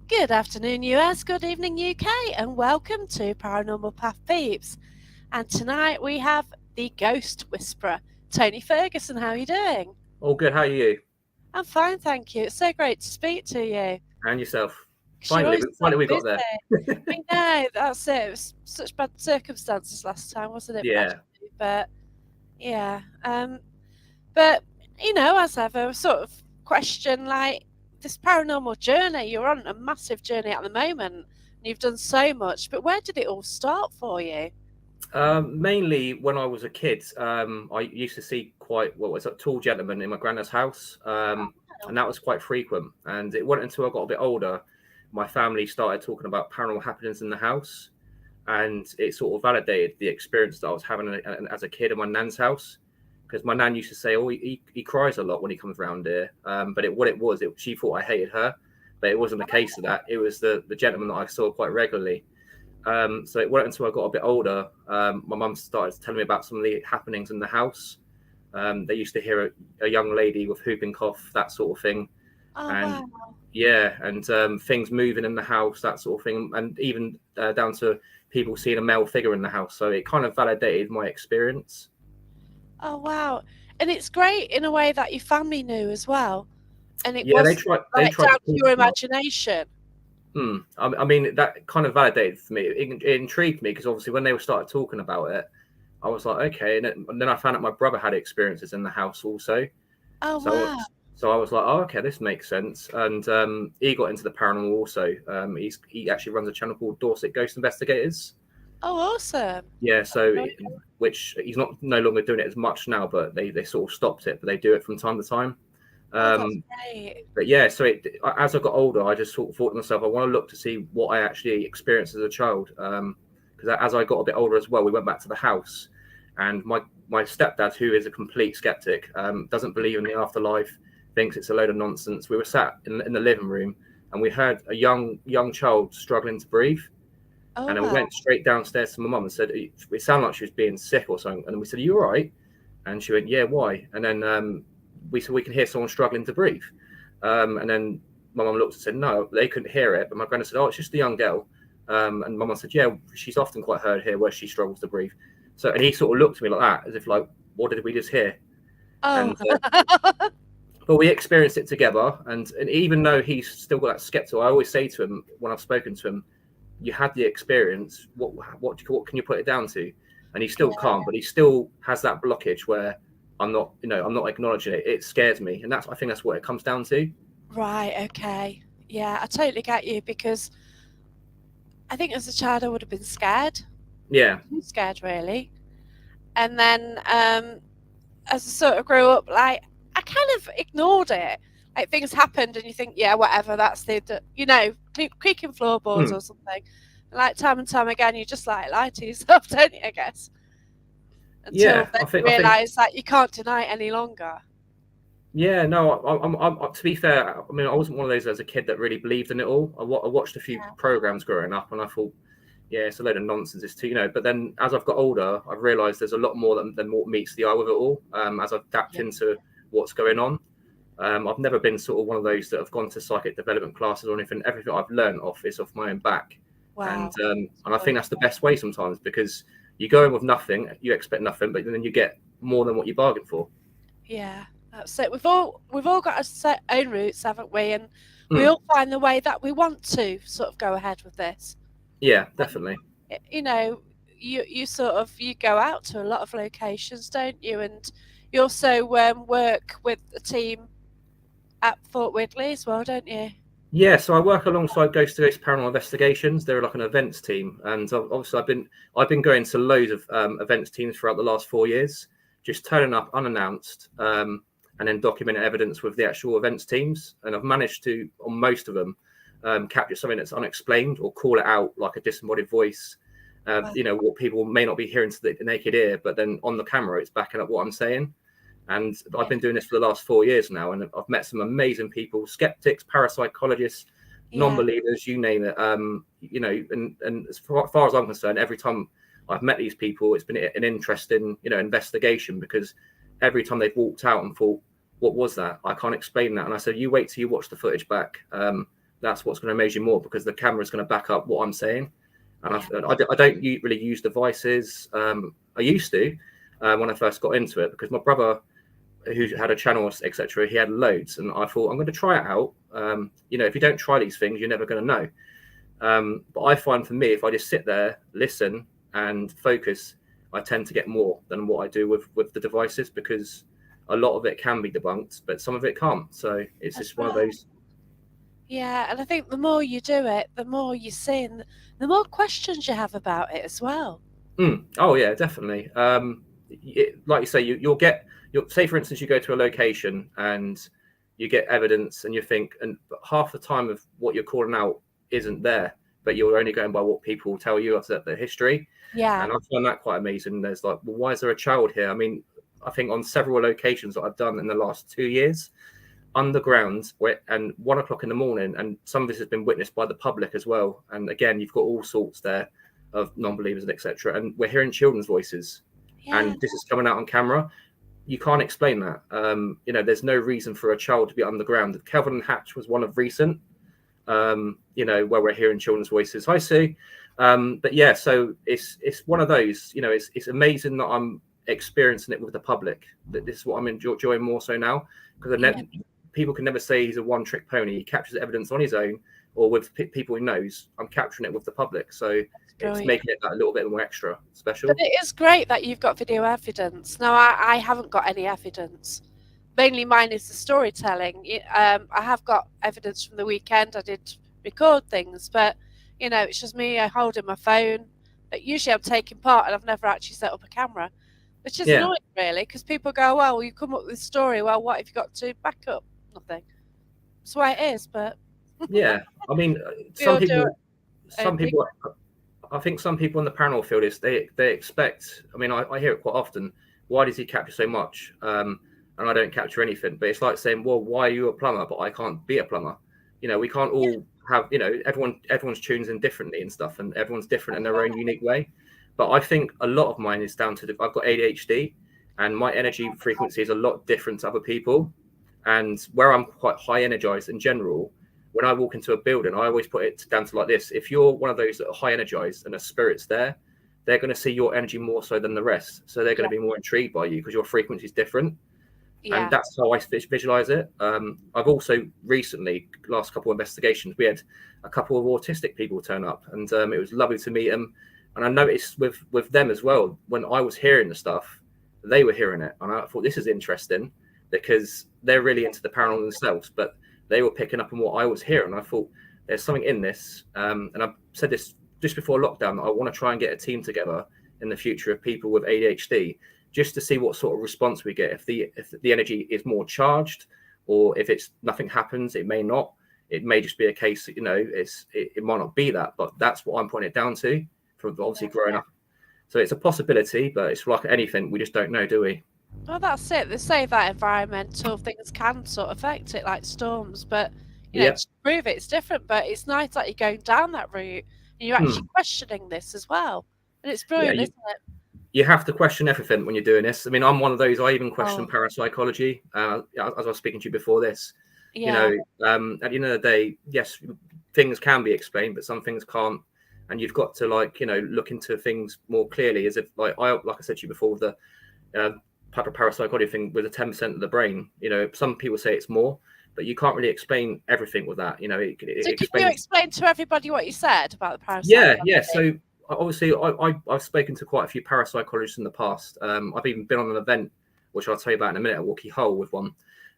Good afternoon, US. Good evening, UK, and welcome to Paranormal Path Peeps. And tonight we have the Ghost Whisperer, Tony Ferguson. How are you doing? All good. How are you? I'm fine, thank you. It's so great to speak to you. And yourself? 'Cause you're Finally, always so finally we got busy. there. I know, that's it. It was such bad circumstances last time, wasn't it? Yeah. But yeah. But as ever, sort of question like this paranormal journey. You're on a massive journey at the moment, and you've done so much. But where did it all start for you? Mainly when I was a kid, I used to see quite what was a tall gentleman in my granddad's house, Oh, and that was quite frequent. And it wasn't until I got a bit older, my family started talking about paranormal happenings in the house, and it sort of validated the experience that I was having as a kid in my nan's house. Because my nan used to say, "Oh, he cries a lot when he comes around here," but what it was, she thought I hated her, but it wasn't the case of that. It was the gentleman that I saw quite regularly. So it wasn't until I got a bit older, my mum started telling me about some of the happenings in the house. They used to hear a young lady with whooping cough, that sort of thing, oh and wow. yeah, and things moving in the house, that sort of thing, and even down to people seeing a male figure in the house. So it kind of validated my experience. Oh wow. And it's great in a way that your family knew as well. And it Yeah, they wasn't tried. They like tried down to to talk your about. imagination. I mean, that kind of validated for me. It intrigued me because obviously when they started talking about it, I was like, okay. And then I found out my brother had experiences in the house also. Oh So wow. so I was like, oh, okay, this makes sense. And he got into the paranormal also. He actually runs a channel called Dorset Ghost Investigators. Oh awesome. Yeah, so Right. which he's not no longer doing it as much now, but they sort of stopped it, but they do it from time to time. Oh, that's Um, great. but yeah, so as I got older, I just sort of thought to myself, I want to look to see what I actually experienced as a child. Because as I got a bit older as well, we went back to the house, and my stepdad, who is a complete skeptic, doesn't believe in the afterlife, thinks it's a load of nonsense. We were sat in the living room, and we heard a young child struggling to breathe, Oh and then we wow. went straight downstairs to my mum and said, it sounded like she was being sick or something. And we said, "Are you all right?" And she went, "Yeah, why?" And then we said, "We can hear someone struggling to breathe." And then my mum looked and said, "No, they couldn't hear it." But my granddad said, "Oh, it's just a young girl." And my mum said, "Yeah, she's often quite heard here where she struggles to breathe." So, and he sort of looked at me like that, as if like, "What did we just hear?" Oh. And but we experienced it together. And even though he's still got that skeptical, I always say to him when I've spoken to him, "You had the what what can you put it down to?" And he still Yeah. can't, but he still has that blockage where I'm not acknowledging it. It scares me, and I think that's what it comes down to. Right, okay. Yeah, I totally get you because I think as a child I would have been scared. Yeah, Too scared really. And then as I sort of grew up, like I kind of ignored it. Like things happened and you think, yeah, whatever, that's creaking floorboards mm. or something. And like time and time again you just like lie to yourself, don't you, I guess? Until Yeah. then you I think realise that you can't deny it any longer. yeah. No, to be fair, I mean, I wasn't one of those as a kid that really believed in it all. I watched a few Yeah. programs growing up, and I thought, yeah, it's a load of nonsense. It's too, But then as I've got older, I've realised there's a lot more than what meets the eye with it all. As I've tapped Yeah. into what's going on. I've never been sort of one of those that have gone to psychic development classes or anything. Everything I've learned off is off my own back, and Wow. I think that's the best way sometimes because you go in with nothing, you expect nothing, but then you get more than what you bargained for. Yeah, that's it. We've all got our own roots, haven't we? And we Mm. all find the way that we want to sort of go ahead with this. Yeah, And definitely. you know, you sort of you go out to a lot of locations, don't you? And you also work with a team at Fort Whitley as well, don't you? Yeah, so I work alongside Ghost to Ghost Paranormal Investigations. They're like an events team, and obviously I've been going to loads of events teams throughout the last 4 years, just turning up unannounced, and then documenting evidence with the actual events teams. And I've managed to, on most of them, capture something that's unexplained or call it out like a disembodied voice. Wow. What people may not be hearing to the naked ear, but then on the camera, it's backing up what I'm saying. And I've Yeah. been doing this for the last 4 years now, and I've met some amazing people: skeptics, parapsychologists, Yeah. non-believers, you name it. And as far as I'm concerned, every time I've met these people, it's been an interesting, investigation because every time they've walked out and thought, "What was that? I can't explain that." And I said, "You wait till you watch the footage back. that's what's going to amaze you more, because the camera is going to back up what I'm saying. And Yeah. I don't really use devices. I used to when I first got into it, because my brother, who had a channel, etc., he had loads, and I thought I'm going to try it out. If you don't try these things, you're never going to know. But I find, for me, if I just sit there, listen, and focus, I tend to get more than what I do with the devices, because a lot of it can be debunked, but some of it can't. So it's That's just one of right. those. Yeah, and I think the more you do it, the more you see, and the more questions you have about it as well. Oh yeah, definitely. Like you say, you'll say, for instance, you go to a location and you get evidence, and you think, and half the time of what you're calling out isn't there, but you're only going by what people tell you of the history. Yeah, And I find that quite amazing. There's like, well, why is there a child here? I mean, I think on several locations that I've done in the last 2 years, underground, and 1 o'clock in the morning, and some of this has been witnessed by the public as well. And again, you've got all sorts there of non-believers and etc. And we're hearing children's voices, yeah, and this is coming out on camera. You can't explain that. There's no reason for a child to be underground. Kelvin and Hatch was one of recent, where we're hearing children's voices. Hi, Sue. But yeah, so it's one of those. It's amazing that I'm experiencing it with the public. That this is what I'm enjoying more so now, because yeah. people can never say he's a one-trick pony. He captures evidence on his own or with people he knows. I'm capturing it with the public, so That's it's brilliant. making it that little bit more extra But special. it is great that you've got video evidence. Now, I haven't got any evidence. Mainly mine is the storytelling. I have got evidence from the weekend. I did record things, but it's just me holding my phone. But usually I'm taking part, and I've never actually set up a camera, which is Yeah, annoying, really, because people go, "Well, you come up with a story. Well, what have you got to back up? Nothing." That's the way it is. But yeah. I mean, we all do our some own thing. people. I think some people in the paranormal field is they expect. I mean, I hear it quite often. Why does he capture so much? And I don't capture anything. But it's like saying, well, why are you a plumber, but I can't be a plumber? We can't Yeah, all have. Everyone's tunes in differently and stuff, and everyone's different in that's their own right. unique way. But I think a lot of mine is down to I've got ADHD, and my energy frequency is a lot different to other people. And where I'm quite high energized in general, when I walk into a building, I always put it down to like this: if you're one of those that are high energized and a spirit's there, they're going to see your energy more so than the rest. So they're going Yeah, to be more intrigued by you because your frequency is different. And yeah, that's how I visualize it. I've also recently, last couple of investigations, we had a couple of autistic people turn up, and it was lovely to meet them. And I noticed with them as well, when I was hearing the stuff, they were hearing it, and I thought this is interesting because they're really into the paranormal themselves, but they were picking up on what I was hearing. I thought there's something in this, and I said this just before lockdown, that I want to try and get a team together in the future of people with ADHD, just to see what sort of response we get. If the energy is more charged, or if it's nothing happens, it may not. It may just be a case that it might not be that, but that's what I'm putting it down to from obviously growing yeah. up. So it's a possibility, but it's like anything, we just don't know, do we? Well, that's it. They say that environmental things can sort of affect it, like storms, but Yeah. to prove it's different. But it's nice that you're going down that route and you're actually Hmm. questioning this as well, and it's Yeah. brilliant, isn't it? You have to question everything when you're doing this. I mean, I'm one of those. I even question Oh, parapsychology. As I was speaking to you before this, you know, yeah, at the end of the day, yes, things can be explained, but some things can't. And you've got to look into things more clearly. As if like I said to you before, the uh, parapsychology thing with the 10% of the brain. Some people say it's more, but you can't really explain everything with that. It so can you explains. explain to everybody what you said about the Yeah, yeah. parapsychology? So obviously, I've spoken to quite a few parapsychologists in the past. I've even been on an event, which I'll tell you about in a minute, at Walkie Hole with one.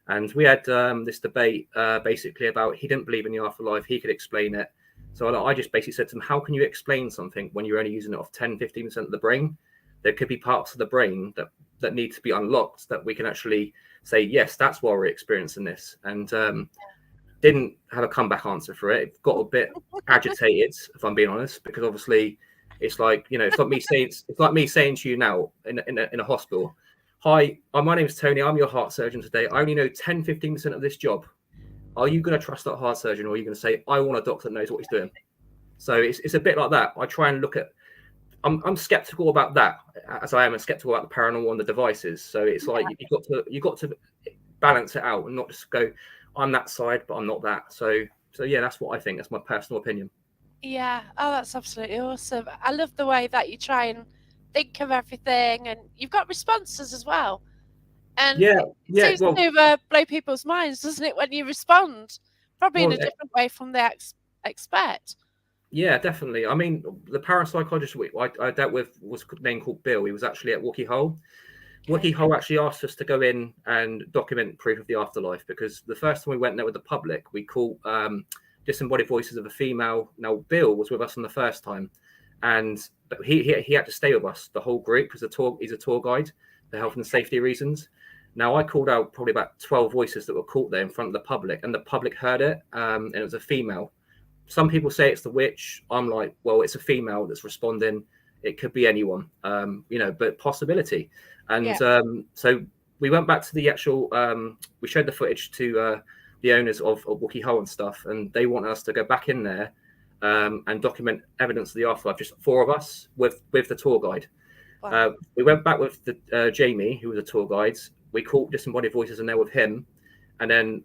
And we had this debate basically about, he didn't believe in the afterlife, he could explain it. So I just basically said to him, how can you explain something when you're only using it off 10-15% of the brain? There could be parts of the brain that need to be unlocked, that we can actually say, yes, that's why we're experiencing this. And didn't have a comeback answer for it. It got a bit agitated, if I'm being honest, because obviously it's like, it's like me saying to you now in a hospital, hi, my name is Tony, I'm your heart surgeon today. I only know 10-15% of this job. Are you going to trust that heart surgeon, or are you going to say, I want a doctor that knows what he's doing? So it's a bit like that. I try and look at, I'm skeptical about that, as I am skeptical about the paranormal and the devices. So it's like you got to balance it out and not just go, I'm that side, but I'm not that. So yeah, that's what I think. That's my personal opinion. Yeah. Oh, that's absolutely awesome. I love the way that you try and think of everything, and you've got responses as well. And Yeah, it yeah. seems Well, to blow people's minds, doesn't it, when you respond? Probably in well, a different way from they expect. yeah, definitely. I mean, the parapsychologist I dealt with was a name called Bill. He was actually at Wookie Hole. Wookie Okay. Hole actually asked us to go in and document proof of the afterlife, because the first time we went there with the public, we caught disembodied voices of a female. Now, Bill was with us on the first time, and he had to stay with us, the whole group, because he's a tour guide for health and safety reasons. Now, I called out probably about 12 voices that were caught there in front of the public, and the public heard it, and it was a female. Some people say it's the witch. I'm like, well, it's a female that's responding. It could be anyone, but possibility. And Yeah. so we went back to the actual. We showed the footage to the owners of Wookie Hole and stuff, and they want us to go back in there and document evidence of the afterlife. Just four of us with the tour guide. Wow. We went back with the Jamie, who was a tour guide. We caught disembodied voices in there with him, and then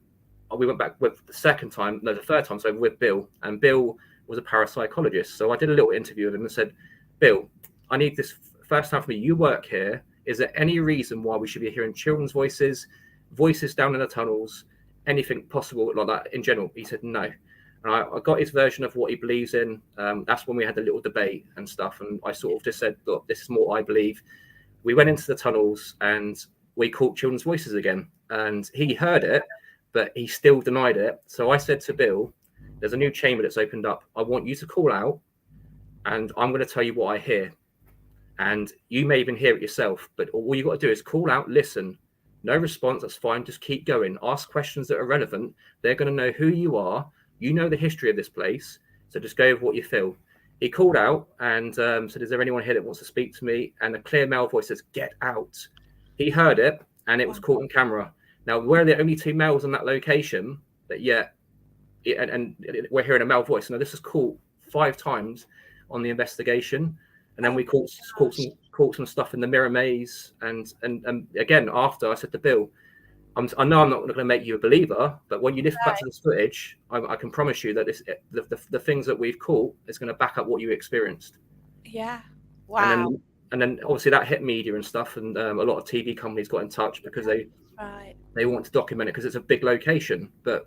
we went back with the third time, so with Bill, and Bill was a parapsychologist. So I did a little interview with him and said, Bill, I need this first time for me. You work here. Is there any reason why we should be hearing children's voices, voices down in the tunnels, anything possible like that in general? He said no. And I got his version of what he believes in. That's when we had a little debate and stuff. And I sort of just said, look, this is what I believe. We went into the tunnels and we caught children's voices again. And he heard it, but he still denied it. So I said to Bill, there's a new chamber that's opened up. I want you to call out, and I'm going to tell you what I hear. And you may even hear it yourself, but all you got to do is call out, listen. No response, that's fine. Just keep going. Ask questions that are relevant. They're going to know who you are. You know the history of this place. So just go with what you feel. He called out and said, is there anyone here that wants to speak to me? And a clear male voice says, get out. He heard it, and it was caught on camera. Now, we're the only two males in that location, but yet, and we're hearing a male voice. Now, this is caught 5 times on the investigation, and then we caught some stuff in the mirror maze. And again, after I said to Bill, I know I'm not going to make you a believer, but when you listen back to this footage, I can promise you that the things that we've caught is going to back up what you experienced. Yeah. Wow. And then obviously that hit media and stuff, and a lot of TV companies got in touch because they want to document it because it's a big location. But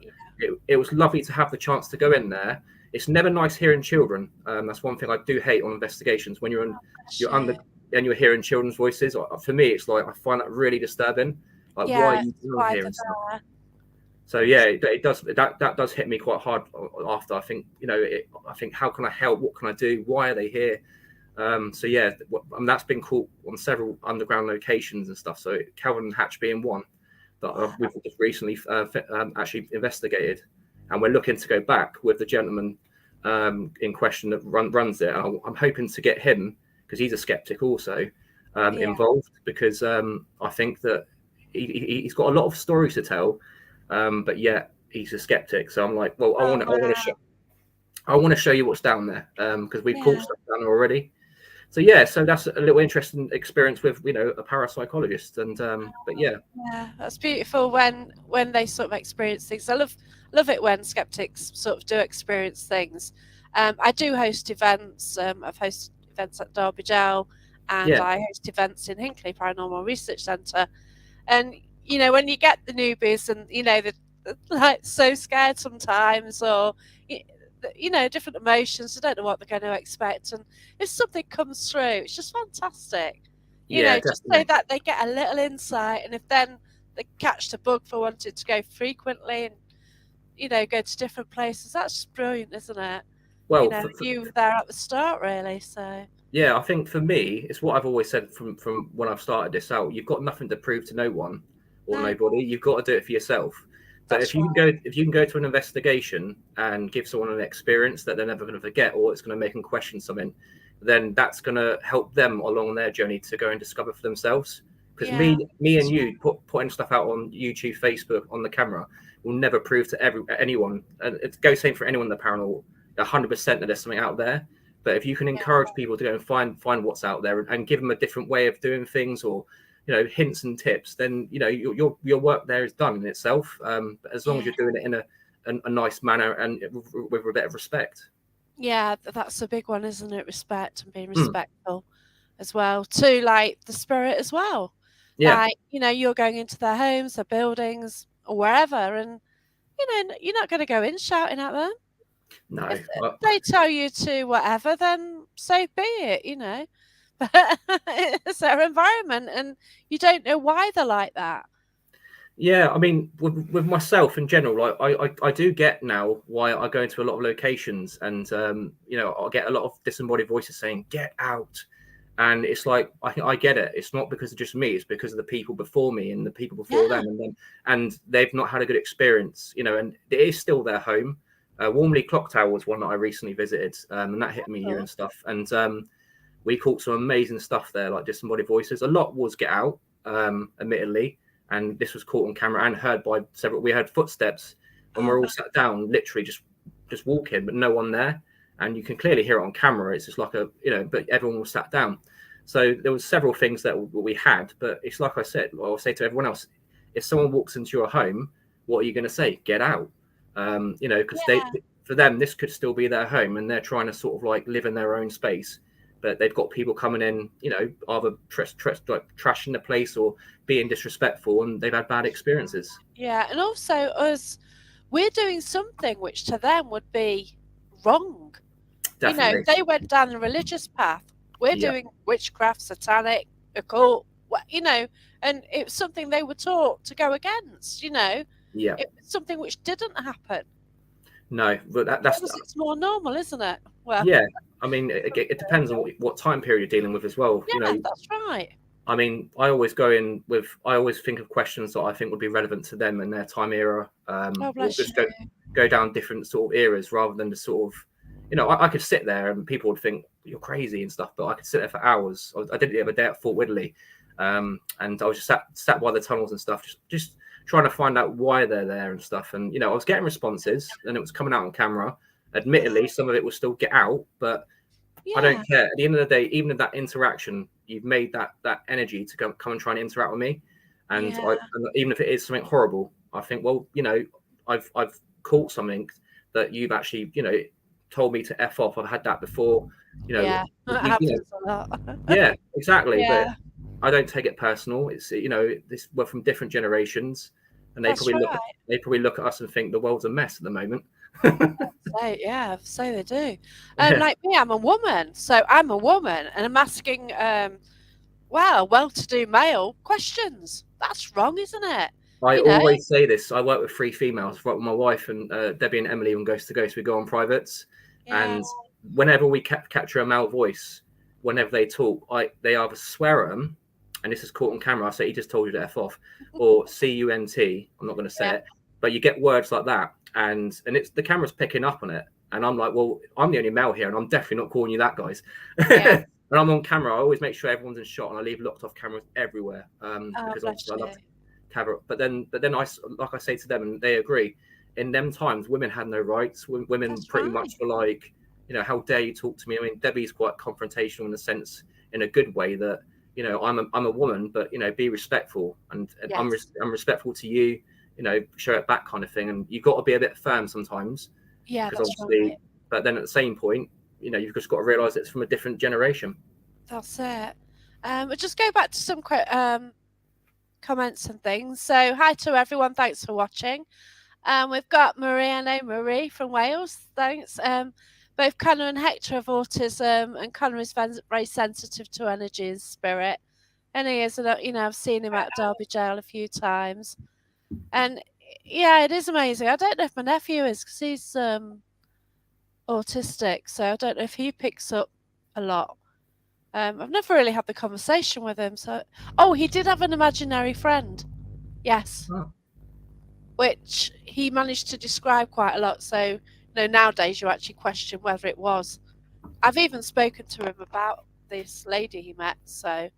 it was lovely to have the chance to go in there. It's never nice hearing children. That's one thing I do hate on investigations, when you're under and you're hearing children's voices. For me, it's like I find that really disturbing. Like, why are you doing here and stuff? So yeah, it does. That does hit me quite hard after. I think I think, how can I help? What can I do? Why are they here? So yeah, that's been caught on several underground locations and stuff. So Calvin and Hatch being one that we've just recently actually investigated, and we're looking to go back with the gentleman in question that runs it. And I'm hoping to get him, because he's a skeptic also, involved, because I think that he's got a lot of stories to tell, but yet he's a skeptic. So I'm like, well, I want to show you what's down there, because we've caught stuff down there already. So yeah, so that's a little interesting experience with a parapsychologist, and but yeah, that's beautiful when they sort of experience things. I love it when skeptics sort of do experience things. I do host events. I've hosted events at Derby Jail, and I host events in Hinckley Paranormal Research Centre. And when you get the newbies, and they're like so scared sometimes, or different emotions. They don't know what they're going to expect, and if something comes through, it's just fantastic. Just so that they get a little insight, and if then they catch the bug for wanting to go frequently and go to different places, that's just brilliant, isn't it? Well, you were there at the start, really. So yeah, I think for me, it's what I've always said from when I've started this out. You've got nothing to prove to no one or nobody. You've got to do it for yourself. But if you can go to an investigation and give someone an experience that they're never going to forget, or it's going to make them question something, then that's going to help them along their journey to go and discover for themselves. Because me and you putting stuff out on YouTube, Facebook, on the camera will never prove to anyone. And it goes same for anyone in the paranormal. 100% that there's something out there. But if you can encourage people to go and find what's out there and give them a different way of doing things, or hints and tips, then your work there is done in itself. But as long as you're doing it in a nice manner and with a bit of respect. Yeah, that's a big one, isn't it? Respect and being Mm, respectful as well to like the spirit as well. yeah, Like, you're going into their homes, their buildings, or wherever, and you're not going to go in shouting at them. no, If they tell you to whatever, then so be it. But it's their environment, and you don't know why they're like that. yeah. I mean, with myself in general, like I do get now why I go into a lot of locations, and I get a lot of disembodied voices saying "get out," and it's like I get it. It's not because of just me; it's because of the people before me and the people before Yeah. them, and they've not had a good experience, and it is still their home. Warmly Clock Tower was one that I recently visited, and that hit me here Cool. and stuff, and we caught some amazing stuff there, like disembodied voices. A lot was get out, admittedly, and this was caught on camera and heard by several. We heard footsteps when we're all sat down, literally just walking, but no one there, and you can clearly hear it on camera. It's just like but everyone was sat down. So there was several things that we had, but it's like I said, I'll say to everyone else, if someone walks into your home, what are you going to say? Get out. Because Yeah. for them, this could still be their home, and they're trying to sort of like live in their own space. But they've got people coming in, either like trashing the place or being disrespectful, and they've had bad experiences. Yeah, and also us, we're doing something which to them would be wrong. Definitely. They went down the religious path. We're Yeah. doing witchcraft, satanic, occult, and it was something they were taught to go against. Yeah. It was something which didn't happen. No, but that's Because it's more normal, isn't it? Well, yeah. I mean, it depends on what time period you're dealing with as well. yeah, that's right. I mean, I always go in with, I always think of questions that I think would be relevant to them and their time era, Oh, or bless just you. go down different sort of eras rather than just sort of, I could sit there and people would think you're crazy and stuff, but I could sit there for hours. I did it the other day at Fort Whitley, and I was just sat by the tunnels and stuff, just trying to find out why they're there and stuff. And I was getting responses, and it was coming out on camera. Admittedly, some of it was still get out, but I Yeah, don't care. At the end of the day, even in that interaction, you've made that energy to come and try and interact with me. And yeah, and even if it is something horrible, I think, well, I've caught something that you've actually, told me to F off. I've had that before. yeah. It We happens a lot. yeah, exactly. But Yeah, I don't take it personal. It's we're from different generations, and that's right. they probably look at us and think the world's a mess at the moment. So they do. Yeah. Like me, I'm a woman, so I'm a woman, and I'm asking, well-to-do male questions. That's wrong, isn't it? I You know? always say this. I work with three females. I work with my wife and Debbie and Emily on Ghost to Ghost. We go on privates, Yeah, and whenever we capture a male voice, whenever they talk, they either swear at them, and this is caught on camera. I say he just told you to f off, or cunt. I'm not going to say yeah, it, but you get words like that, and it's the camera's picking up on it, and I'm like, well, I'm the only male here, and I'm definitely not calling you that, guys. yeah. And I'm on camera. I always make sure everyone's in shot, and I leave locked off cameras everywhere, Oh, because bless obviously I love you. cover. But then I, like I say to them, and they agree. In them times, women had no rights. Women That's pretty right. much were like, how dare you talk to me? I mean, Debbie's quite confrontational in the sense, in a good way, that I'm a woman, but be respectful, and Yes. I'm respectful to you. Show it back, kind of thing. And you've got to be a bit firm sometimes, Yeah, because that's right. obviously. But then at the same point, you've just got to realise it's from a different generation. That's it. We'll just go back to some comments and things. So, hi to everyone. Thanks for watching. We've got Marie, I know Marie from Wales. Thanks. Both Connor and Hector have autism, and Connor is very sensitive to energy and spirit. And he is, I've seen him at Derby Jail a few times. And yeah, it is amazing. I don't know if my nephew is, because he's autistic, so I don't know if he picks up a lot. I've never really had the conversation with him. So, he did have an imaginary friend. Yes. Oh. Which he managed to describe quite a lot. So, nowadays you actually question whether it was. I've even spoken to him about this lady he met. So,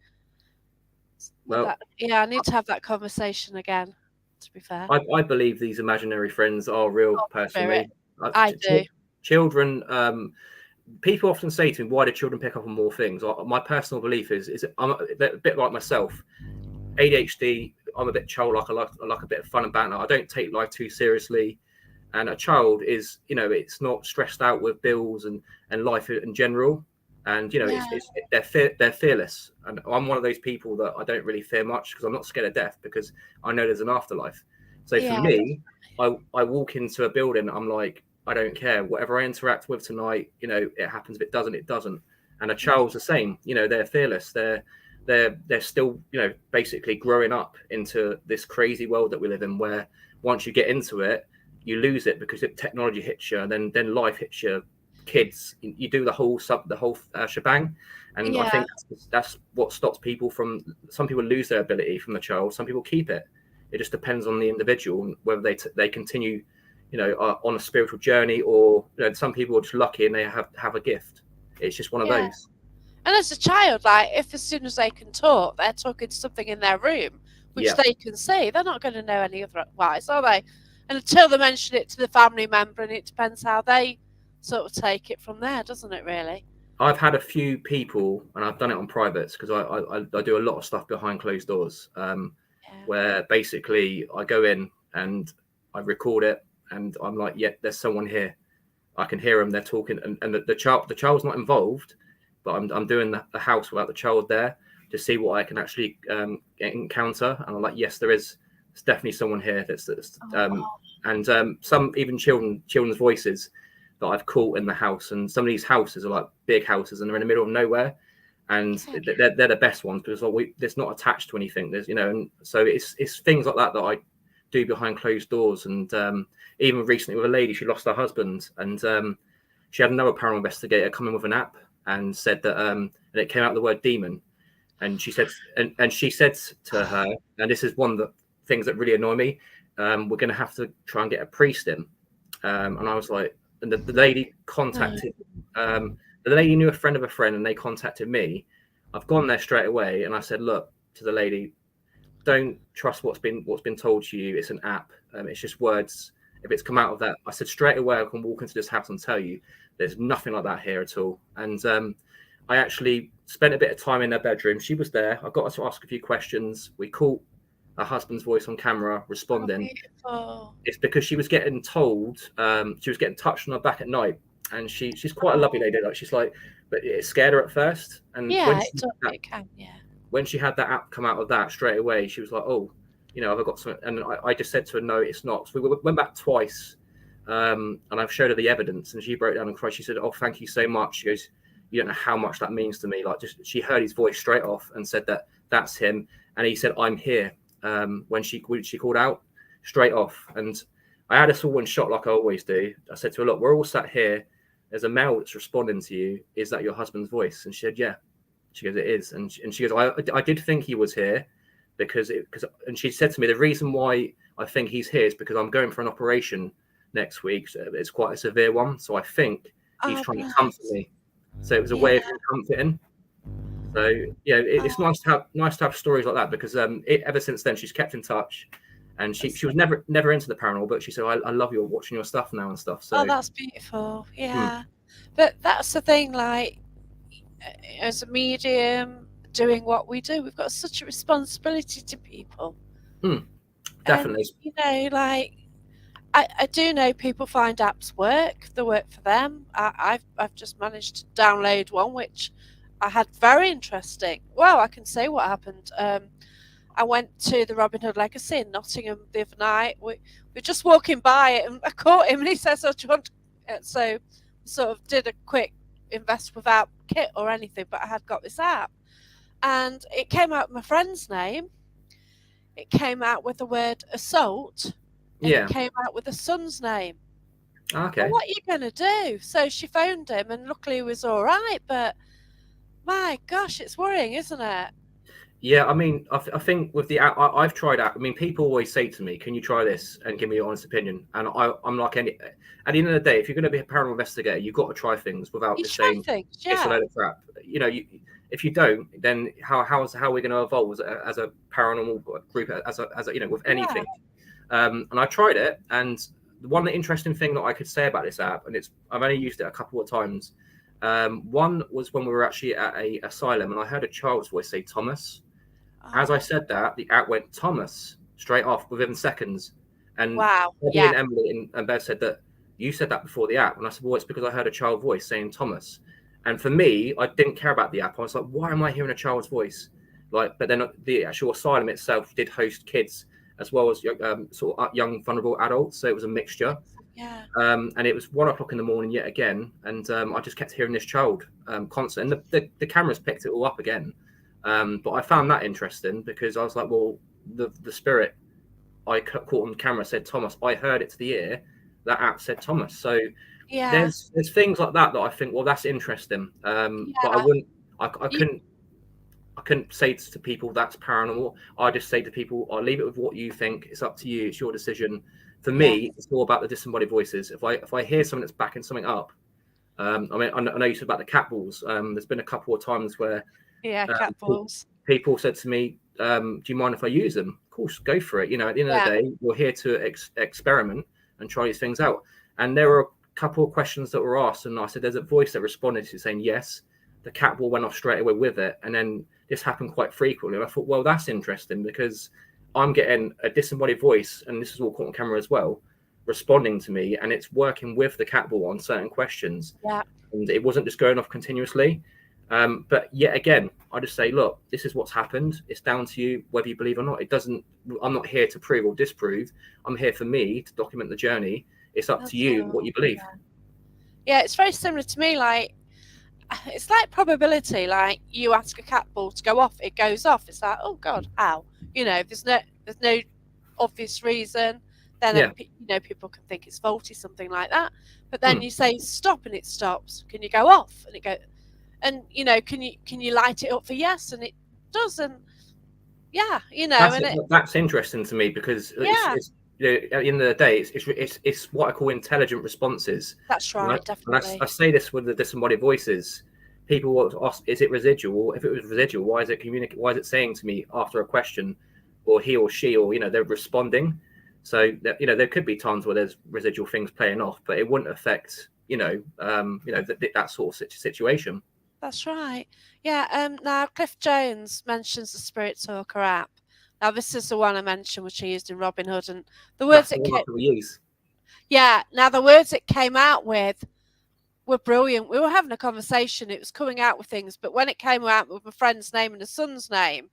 Well, I need to have that conversation again, to be fair. I believe these imaginary friends are real. Oh, spirit. Personally, I do. children. People often say to me, "Why do children pick up on more things?" My personal belief is I'm a bit like myself. ADHD. I'm a bit childlike. I like a bit of fun and banter. I don't take life too seriously. and a child is, it's not stressed out with bills and life in general. And Yeah. they're fearless, and I'm one of those people that I don't really fear much because I'm not scared of death, because I know there's an afterlife. So for Yeah. me, I walk into a building, I'm like, I don't care whatever I interact with tonight, it happens. If it doesn't, it doesn't. And a child's the same, they're fearless. They're still, basically growing up into this crazy world that we live in, where once you get into it, you lose it because technology hits you, and then life hits you. Kids, you do the whole shebang, and I Yeah. think that's what stops people from. Some people lose their ability from the child. Some people keep it. It just depends on the individual whether they continue, on a spiritual journey, or some people are just lucky and they have a gift. It's just one of Yeah. those. And as a child, like if as soon as they can talk, they're talking to something in their room, which Yeah. they can see, they're not going to know any otherwise, are they? And until they mention it to the family member, and it depends how they sort of take it from there, doesn't it? Really? I've had a few people, and I've done it on privates, because I do a lot of stuff behind closed doors, Yeah. where basically I go in and I record it, and I'm like, yeah, there's someone here. I can hear them. They're talking, and the child's not involved, but I'm doing the house without the child there to see what I can actually encounter. And I'm like, yes, there is. There's definitely someone here. Oh, And some even children's voices that I've caught in the house. And some of these houses are like big houses, and they're in the middle of nowhere. And yeah. they're the best ones, because it's not attached to anything. There's, and so it's things like that I do behind closed doors. And even recently with a lady, she lost her husband, and she had another paranormal investigator come in with an app and said that, and it came out the word demon. And she said, and she said to her, and this is one of the things that really annoy me, we're going to have to try and get a priest in. And I was like, and the lady No. contacted, the lady knew a friend of a friend, and they contacted me. I've gone there straight away, and I said, look, to the lady, don't trust what's been told to you. It's an app. It's just words. If it's come out of that, I said straight away, I can walk into this house and tell you there's nothing like that here at all. And I actually spent a bit of time in her bedroom. She was there. I got her to ask a few questions. We caught her husband's voice on camera Oh, responding. beautiful. It's because she was getting told, she was getting touched on her back at night, and she's quite a lovely Oh. lady. Like, she's like, but it scared her at first. And Yeah, it does. It can. Yeah. when she had that app come out of that, straight away, she was like, oh, have I got something? And I just said to her, no, it's not. So we went back twice, and I've showed her the evidence, and she broke down and cried. She said, oh, thank you so much. She goes, you don't know how much that means to me. Like, just she heard his voice straight off and said that that's him. And he said, I'm here. When she called out straight off. And I had us all one shot, like I always do. I said to her, look, we're all sat here. There's a male that's responding to you. Is that your husband's voice? And she said, yeah. She goes, it is. And she goes, I did think he was here, and she said to me, the reason why I think he's here is because I'm going for an operation next week. So it's quite a severe one. So I think he's Oh, trying to comfort bless. me. So it was a Yeah. way of him comforting. So yeah, it's Oh, nice to have stories like that, because ever since then she's kept in touch, and she was never into the paranormal, but she said, I love watching your stuff now and stuff. So that's beautiful. hmm, Yeah. But that's the thing, like, as a medium, doing what we do, we've got such a responsibility to people. hmm, And, definitely, like, I do know people find apps work, they work for them. I've just managed to download one which I had very interesting. Well, I can say what happened. I went to the Robin Hood Legacy in Nottingham the other night. We were just walking by it, and I caught him, and he says, "Oh, do you want?" So, sort of did a quick invest without kit or anything, but I had got this app, and it came out with my friend's name. It came out with the word assault, and it yeah, came out with the son's name. Well, okay. what are you going to do? So she phoned him, and luckily he was all right. But my gosh, it's worrying, isn't it? Yeah, I mean, I think with the app, I've tried out. I mean, people always say to me, "Can you try this and give me your honest opinion?" And I'm like, at the end of the day, if you're going to be a paranormal investigator, you've got to try things without You just try saying things, it's a yeah, load of crap. If you don't, then how are we going to evolve as a paranormal group, as a with yeah. anything? And I tried it, and the one interesting thing that I could say about this app, and I've only used it a couple of times. One was when we were actually at a asylum, and I heard a child's voice say Thomas. As I Oh, said that, the app went Thomas straight off within seconds, And Wow. Bobby Yeah. and Emily and Bev said that you said that before the app. And I said, well, it's because I heard a child voice saying Thomas. And for me, I didn't care about the app. I was like, why am I hearing a child's voice? Like, but then the actual asylum itself did host kids as well as sort of young, vulnerable adults. So it was a mixture. Yeah. And it was 1 o'clock in the morning yet again. And I just kept hearing this child constant. And the cameras picked it all up again. But I found that interesting because I was like, well, the spirit I caught on camera said Thomas. I heard it to the ear. That app said Thomas. So Yeah. there's things like that I think, well, that's interesting. But I Yeah. wouldn't, You, I couldn't say to people that's paranormal. I just say to people, I'll leave it with what you think. It's up to you. It's your decision. For yeah. me, it's all about the disembodied voices. If I hear something that's backing something up, I mean, I know you said about the cat balls. There's been a couple of times where Yeah. Cat balls. people said to me, do you mind if I use them? Of course, go for it. You know, at the end of Yeah. the day, we're here to experiment and try these things out. And there were a couple of questions that were asked, and I said, there's a voice that responded to saying yes. The cat ball went off straight away with it. And then this happened quite frequently. And I thought, well, that's interesting because I'm getting a disembodied voice, and this is all caught on camera as well, responding to me, and it's working with the cat ball on certain questions. Yeah. And it wasn't just going off continuously. But yet again, I just say, look, this is what's happened. It's down to you whether you believe or not. It doesn't. I'm not here to prove or disprove. I'm here for me to document the journey. It's up to That's you what all. you believe. Yeah. It's very similar to me. Like, it's like probability. Like, you ask a cat ball to go off, it goes off. It's like, oh God, how? There's no obvious reason. Then Yeah. people can think it's faulty, something like that. But then Mm. you say stop, and it stops. Can you go off? And it goes. And can you light it up for yes? And it does. And yeah, That's and it. that's interesting to me because Yeah, it's at the end of the day, it's what I call intelligent responses. that's right, I definitely. say this with the disembodied voices. People will ask, is it residual? If it was residual, why is it communicate? Why is it saying to me after a question, or he or she, or they're responding? So there could be times where there's residual things playing off, but it wouldn't affect that sort of situation. That's right. Yeah. Now Cliff Jones mentions the Spirit Talker app. Now this is the one I mentioned, which I used in Robin Hood, and the words That's the it one came. I will use. Yeah. Now the words it came out with were brilliant. We were having a conversation. It was coming out with things, but when it came out with a friend's name and a son's name,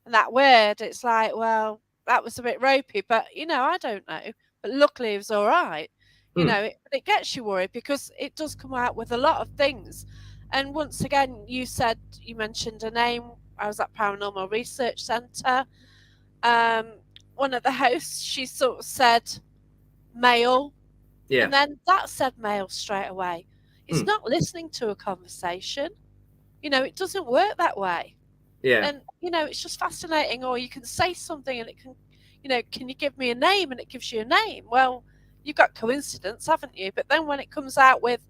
and that word, it's like, well, that was a bit ropey, but I don't know. But luckily, it was all right. Mm, It gets you worried because it does come out with a lot of things. And once again, you mentioned a name. I was at Paranormal Research Centre. Um, One of the hosts, she sort of said male, yeah. and then that said male straight away. It's Mm, not listening to a conversation. It doesn't work that way. yeah. And it's just fascinating. Or you can say something and it can you give me a name, and it gives you a name. Well, you've got coincidence, haven't you? But then when it comes out with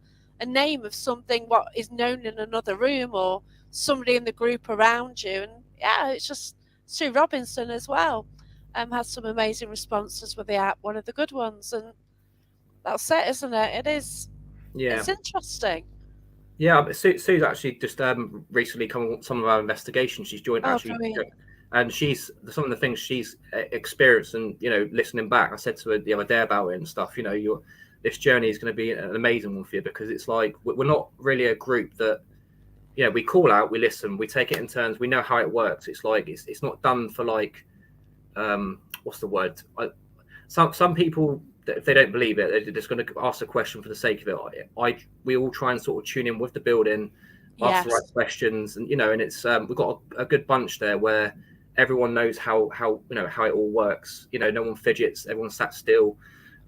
a name of something what is known in another room, or somebody in the group around you, and yeah, it's just Sue Robinson as well has some amazing responses with the app, one of the good ones. And that's it, isn't it? Yeah. It's interesting. Yeah, but Sue's actually just recently come on some of our investigations. She's joined Oh, actually, brilliant. and she's some of the things she's experienced and listening back. I said to her the other day about it and stuff. This journey is going to be an amazing one for you because it's like we're not really a group that we call out, we listen, we take it in turns. We know how it works. It's like it's not done for like what's the word? Some people, if they don't believe it, they're just going to ask a question for the sake of it. We all try and sort of tune in with the building, ask the right Yes, questions, and and it's we've got a good bunch there where everyone knows how how it all works. No one fidgets, everyone sat still,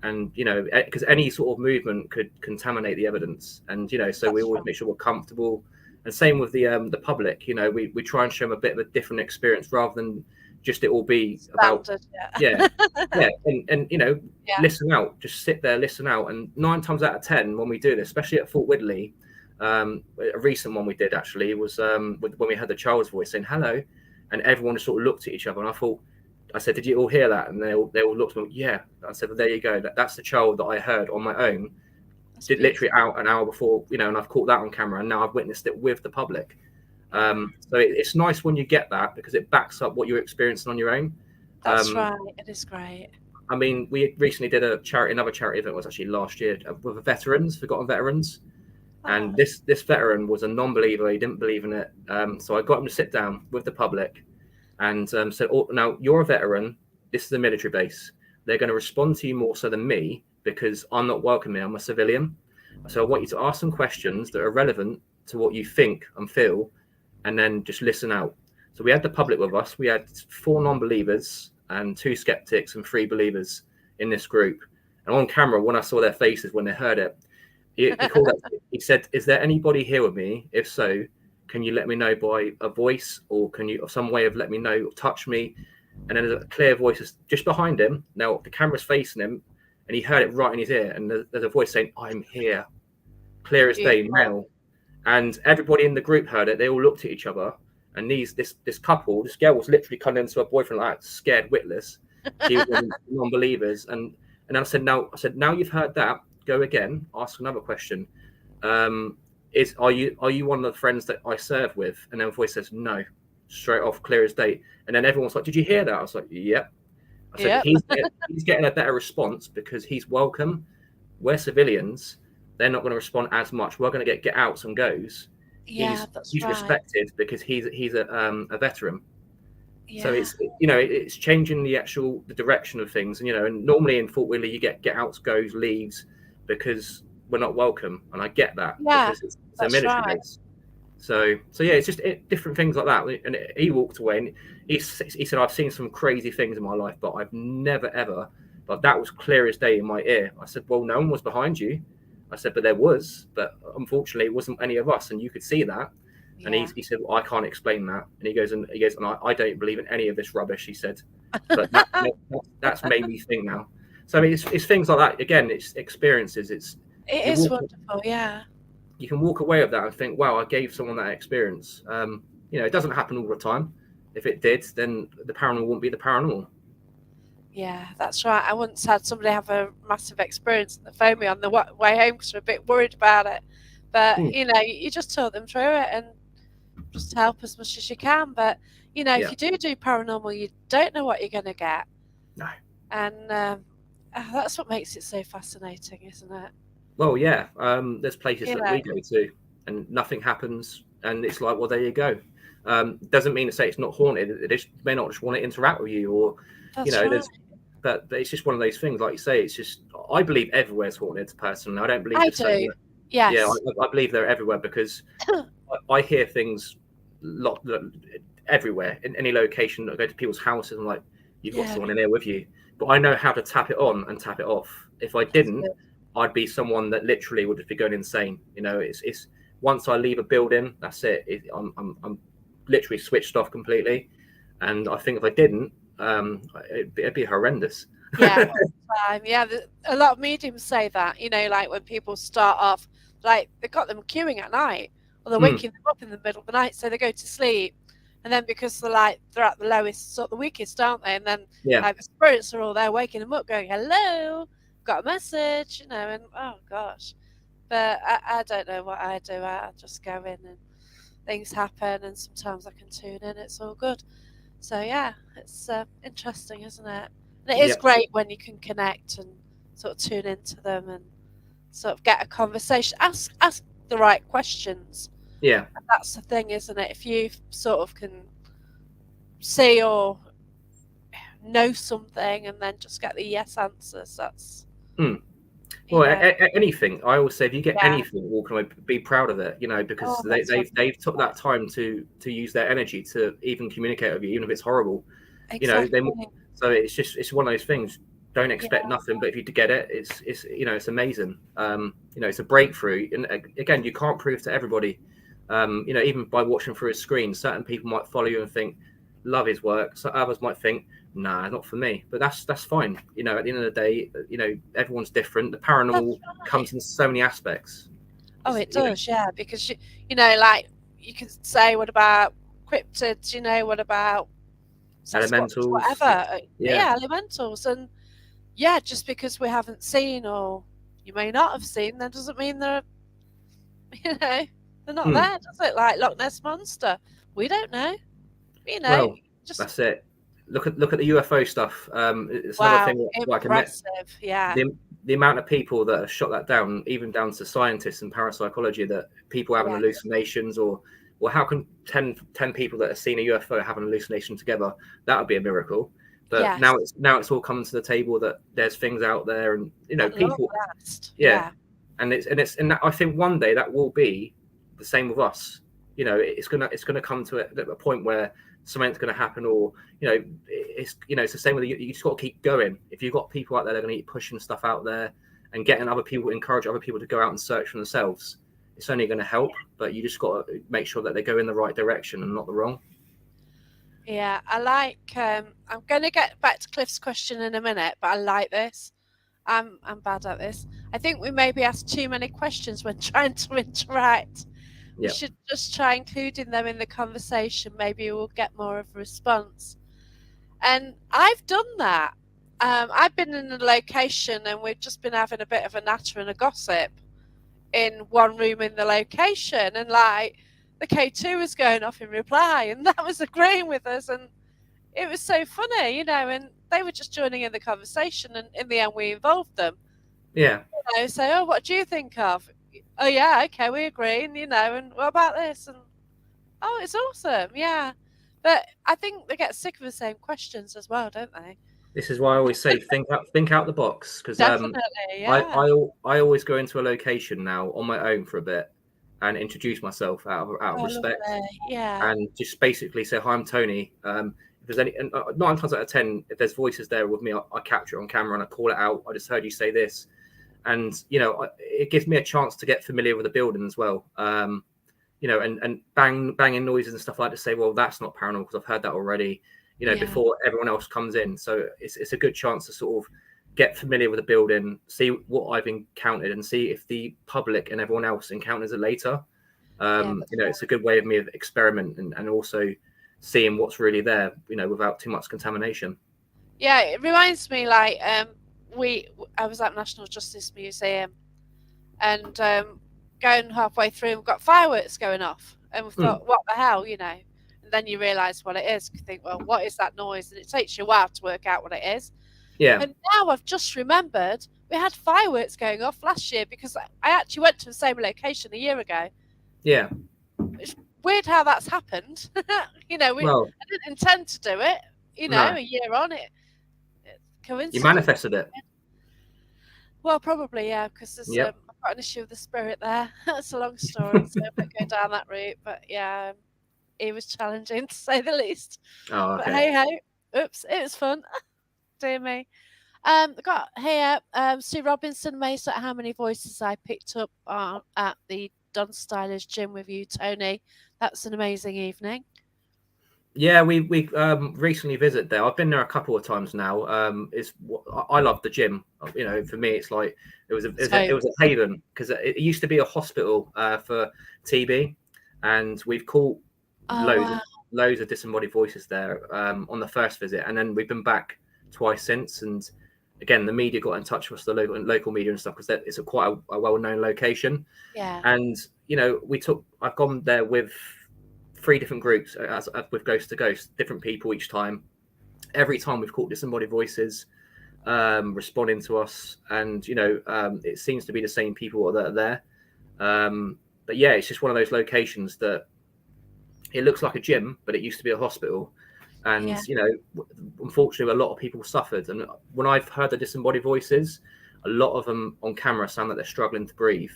and because any sort of movement could contaminate the evidence, and so we that's always right. make sure we're comfortable. And same with the public. We try and show them a bit of a different experience rather than just it all be about Standard, yeah, yeah. yeah, and Yeah. listen out, just sit there, listen out. And 9 times out of 10, when we do this, especially at Fort Widley, a recent one we did actually was when we had the child's voice saying hello, and everyone just sort of looked at each other. And I said, did you all hear that? And they all looked at me, yeah. I said, well, there you go. That's the child that I heard on my own. That's Did literally beautiful. out an hour before, and I've caught that on camera, and now I've witnessed it with the public. Yeah, So it's nice when you get that because it backs up what you're experiencing on your own. that's Um, right. It is great. I mean, we recently did another charity event was actually last year with veterans, forgotten veterans, and Oh, this veteran was a non-believer. He didn't believe in it. So I got him to sit down with the public and said, "Oh, now you're a veteran. This is a military base. They're going to respond to you more so than me because I'm not welcome here. I'm a civilian. So I want you to ask some questions that are relevant to what you think and feel, and then just listen out." So we had the public with us. We had 4 non-believers and 2 skeptics and 3 believers in this group. And on camera, when I saw their faces when they heard it, he called up. He said, "Is there anybody here with me? If so, can you let me know by a voice, or can you, or some way of let me know, or touch me?" And then there's a clear voice just behind him. Now the camera's facing him, and he heard it right in his ear. And there's a voice saying, "I'm here," clear as day, beautiful. male. And everybody in the group heard it. They all looked at each other. And this couple, this girl was literally coming into her boyfriend like that, scared witless. She was one of the non-believers. And I said, now you've heard that, go again, ask another question. Are you one of the friends that I serve with? And then the voice says, "No," straight off, clear as day. And then everyone's like, "Did you hear that?" I was like, "Yep." I said, Yep. he's getting a better response because he's welcome. We're civilians. They're not going to respond as much. We're going to get outs and goes. Yeah, that's He's right. respected because he's a veteran. So Yeah. it's changing the direction of things. And normally in Fort William you get outs, goes, leaves because we're not welcome, and I get that Yeah, because it's a that's military right. base. So yeah, it's just different things like that. And he walked away and he said, "I've seen some crazy things in my life, but I've never ever." But that was clear as day in my ear. I said, "Well, no one was behind you." I said, "But there was, but unfortunately, it wasn't any of us, and you could see that." And Yeah. he said, "Well, I can't explain that." And and I don't believe in any of this rubbish. He said, but that's made me think now. So I mean, it's things like that. Again, it's experiences. It's It you is walk wonderful. Yeah. you can walk away with that and think, "Wow, I gave someone that experience." It doesn't happen all the time. If it did, then the paranormal wouldn't be the paranormal. Yeah, that's right. I once had somebody have a massive experience and they phoned me on the way home because we're a bit worried about it. But, Hmm. you just talk them through it and just help as much as you can. But, if Yeah. you do paranormal, you don't know what you're going to get. No. And that's what makes it so fascinating, isn't it? Well, yeah. There's places You that know, we go to, and nothing happens, and it's like, well, there you go. Doesn't mean to say it's not haunted. They may not just want to interact with you, or that's right. there's. But it's just one of those things, like you say. It's just I believe everywhere's haunted. Personally, I don't believe I just certain. do. Yeah, Yes. I believe they're everywhere because I hear things lot everywhere in any location. I go to people's houses and like, "You've got Yeah, someone in there with you," but I know how to tap it on and tap it off. If I that's didn't, it. I'd be someone that literally would just be going insane. It's once I leave a building, that's it. I'm literally switched off completely, and I think if I didn't, it'd be horrendous. Yeah, all the time. Yeah, a lot of mediums say that, like when people start off, like they've got them queuing at night, or they're Mm, waking them up in the middle of the night, so they go to sleep. And then because they're at the lowest, sort of the weakest, aren't they? And then yeah, like the spirits are all there waking them up, going, "Hello, got a message," and oh gosh. But I don't know what I do. I just go in and things happen, and sometimes I can tune in. It's all good. So yeah, it's interesting, isn't it? And it is yeah, great when you can connect and sort of tune into them and sort of get a conversation. Ask the right questions. yeah. And that's the thing, isn't it? If you sort of can see or know something and then just get the yes answers, that's Mm. you Well, know, anything. I always say, if you get yeah. anything walking away, be proud of it. Because Oh, that's they've took wonderful. that time to use their energy to even communicate with you, even if it's horrible. They. Exactly. So it's one of those things. Don't Yeah. expect nothing, but if you get it, it's amazing. It's a breakthrough. And again, you can't prove to everybody. Even by watching through a screen, certain people might follow you and think, love his work. So others might think, nah, not for me. But that's fine. At the end of the day, everyone's different. The That's paranormal right. comes in so many aspects. Oh, It's it does, yeah, because like you can say, what about cryptids? What about Sasquatch, elementals. whatever? Yeah. Yeah, elementals, and yeah, just because we haven't seen or you may not have seen, that doesn't mean they're you know they're not Hmm. there, does it? Like Loch Ness monster, we don't know. You know, Well, just that's it. look at the UFO stuff. It's another Wow, thing. Like impressive. Yeah, the the amount of people that have shot that down, even down to scientists and parapsychology, that people having yeah, hallucinations, or how can 10 people that have seen a UFO have an hallucination together? That would be a miracle. But yes. now it's all coming to the table that there's things out there, and At long people, last. yeah, Yeah, and that, I think one day that will be the same with us. It's gonna come to a point where something's going to happen, or it's the same with you just got to keep going. If you've got people out there that are going to keep pushing stuff out there and getting other people, encourage other people to go out and search for themselves, it's only going to help. But you just got to make sure that they go in the right direction and not the wrong. yeah. I like. I'm going to get back to Cliff's question in a minute, but I like this. I'm bad at this. I think we maybe ask too many questions when trying to interact. We Yeah. should just try including them in the conversation. Maybe we'll get more of a response. And I've done that. I've been in a location and we've just been having a bit of a natter and a gossip in one room in the location, and like the K2 was going off in reply, and that was agreeing with us, and it was so funny, and they were just joining in the conversation, and in the end we involved them. Yeah. So, oh, what do you think of? Oh yeah, okay, we agree, and what about this? And oh, it's awesome, yeah. But I think they get sick of the same questions as well, don't they? This is why I always say think out the box, because Definitely, I, yeah. I I always go into a location now on my own for a bit and introduce myself out of Oh, respect, lovely. Yeah, and just basically say, hi, I'm Tony. If there's any, and 9 times out of 10, if there's voices there with me, I capture it on camera and I call it out. I just heard you say this, and it gives me a chance to get familiar with the building as well. And banging noises and stuff like that, to say, well, that's not paranormal because I've heard that already. yeah, Before everyone else comes in, so it's a good chance to sort of get familiar with the building, see what I've encountered, and see if the public and everyone else encounters it later. yeah. It's a good way of me of experiment and also seeing what's really there, without too much contamination. Yeah, it reminds me like I was at National Justice Museum, and going halfway through, we've got fireworks going off, and we thought, what the hell, And then you realise what it is. You think, well, what is that noise? And it takes you a while to work out what it is. Yeah, And now I've just remembered we had fireworks going off last year because I actually went to the same location a year ago. yeah. It's weird how that's happened. I didn't intend to do it. No, A year on it you coincidence. manifested it. Well, probably, yeah, because there's Yep. I've got an issue with the spirit there. That's a long story, so I won't go down that route. But yeah, it was challenging to say the least. Oh, But okay. hey ho, oops, it was fun. Dear me. Got here. Sue Robinson amazed at how many voices I picked up at the Don Styler's gym with you, Tony. That's an amazing evening. Yeah, we recently visited there. I've been there a couple of times now. I love the gym. For me, it's like it was a haven, because it used to be a hospital for TB, and we've caught loads of disembodied voices there on the first visit, and then we've been back twice since. And again, the media got in touch with us, the local media and stuff, because it's quite a well-known location. Yeah. And I've gone there with 3 different groups, as with Ghost to Ghost, different people each time. Every time we've caught disembodied voices responding to us, and it seems to be the same people that are there. But yeah, it's just one of those locations that it looks like a gym, but it used to be a hospital. And unfortunately, a lot of people suffered. And when I've heard the disembodied voices, a lot of them on camera sound like they're struggling to breathe.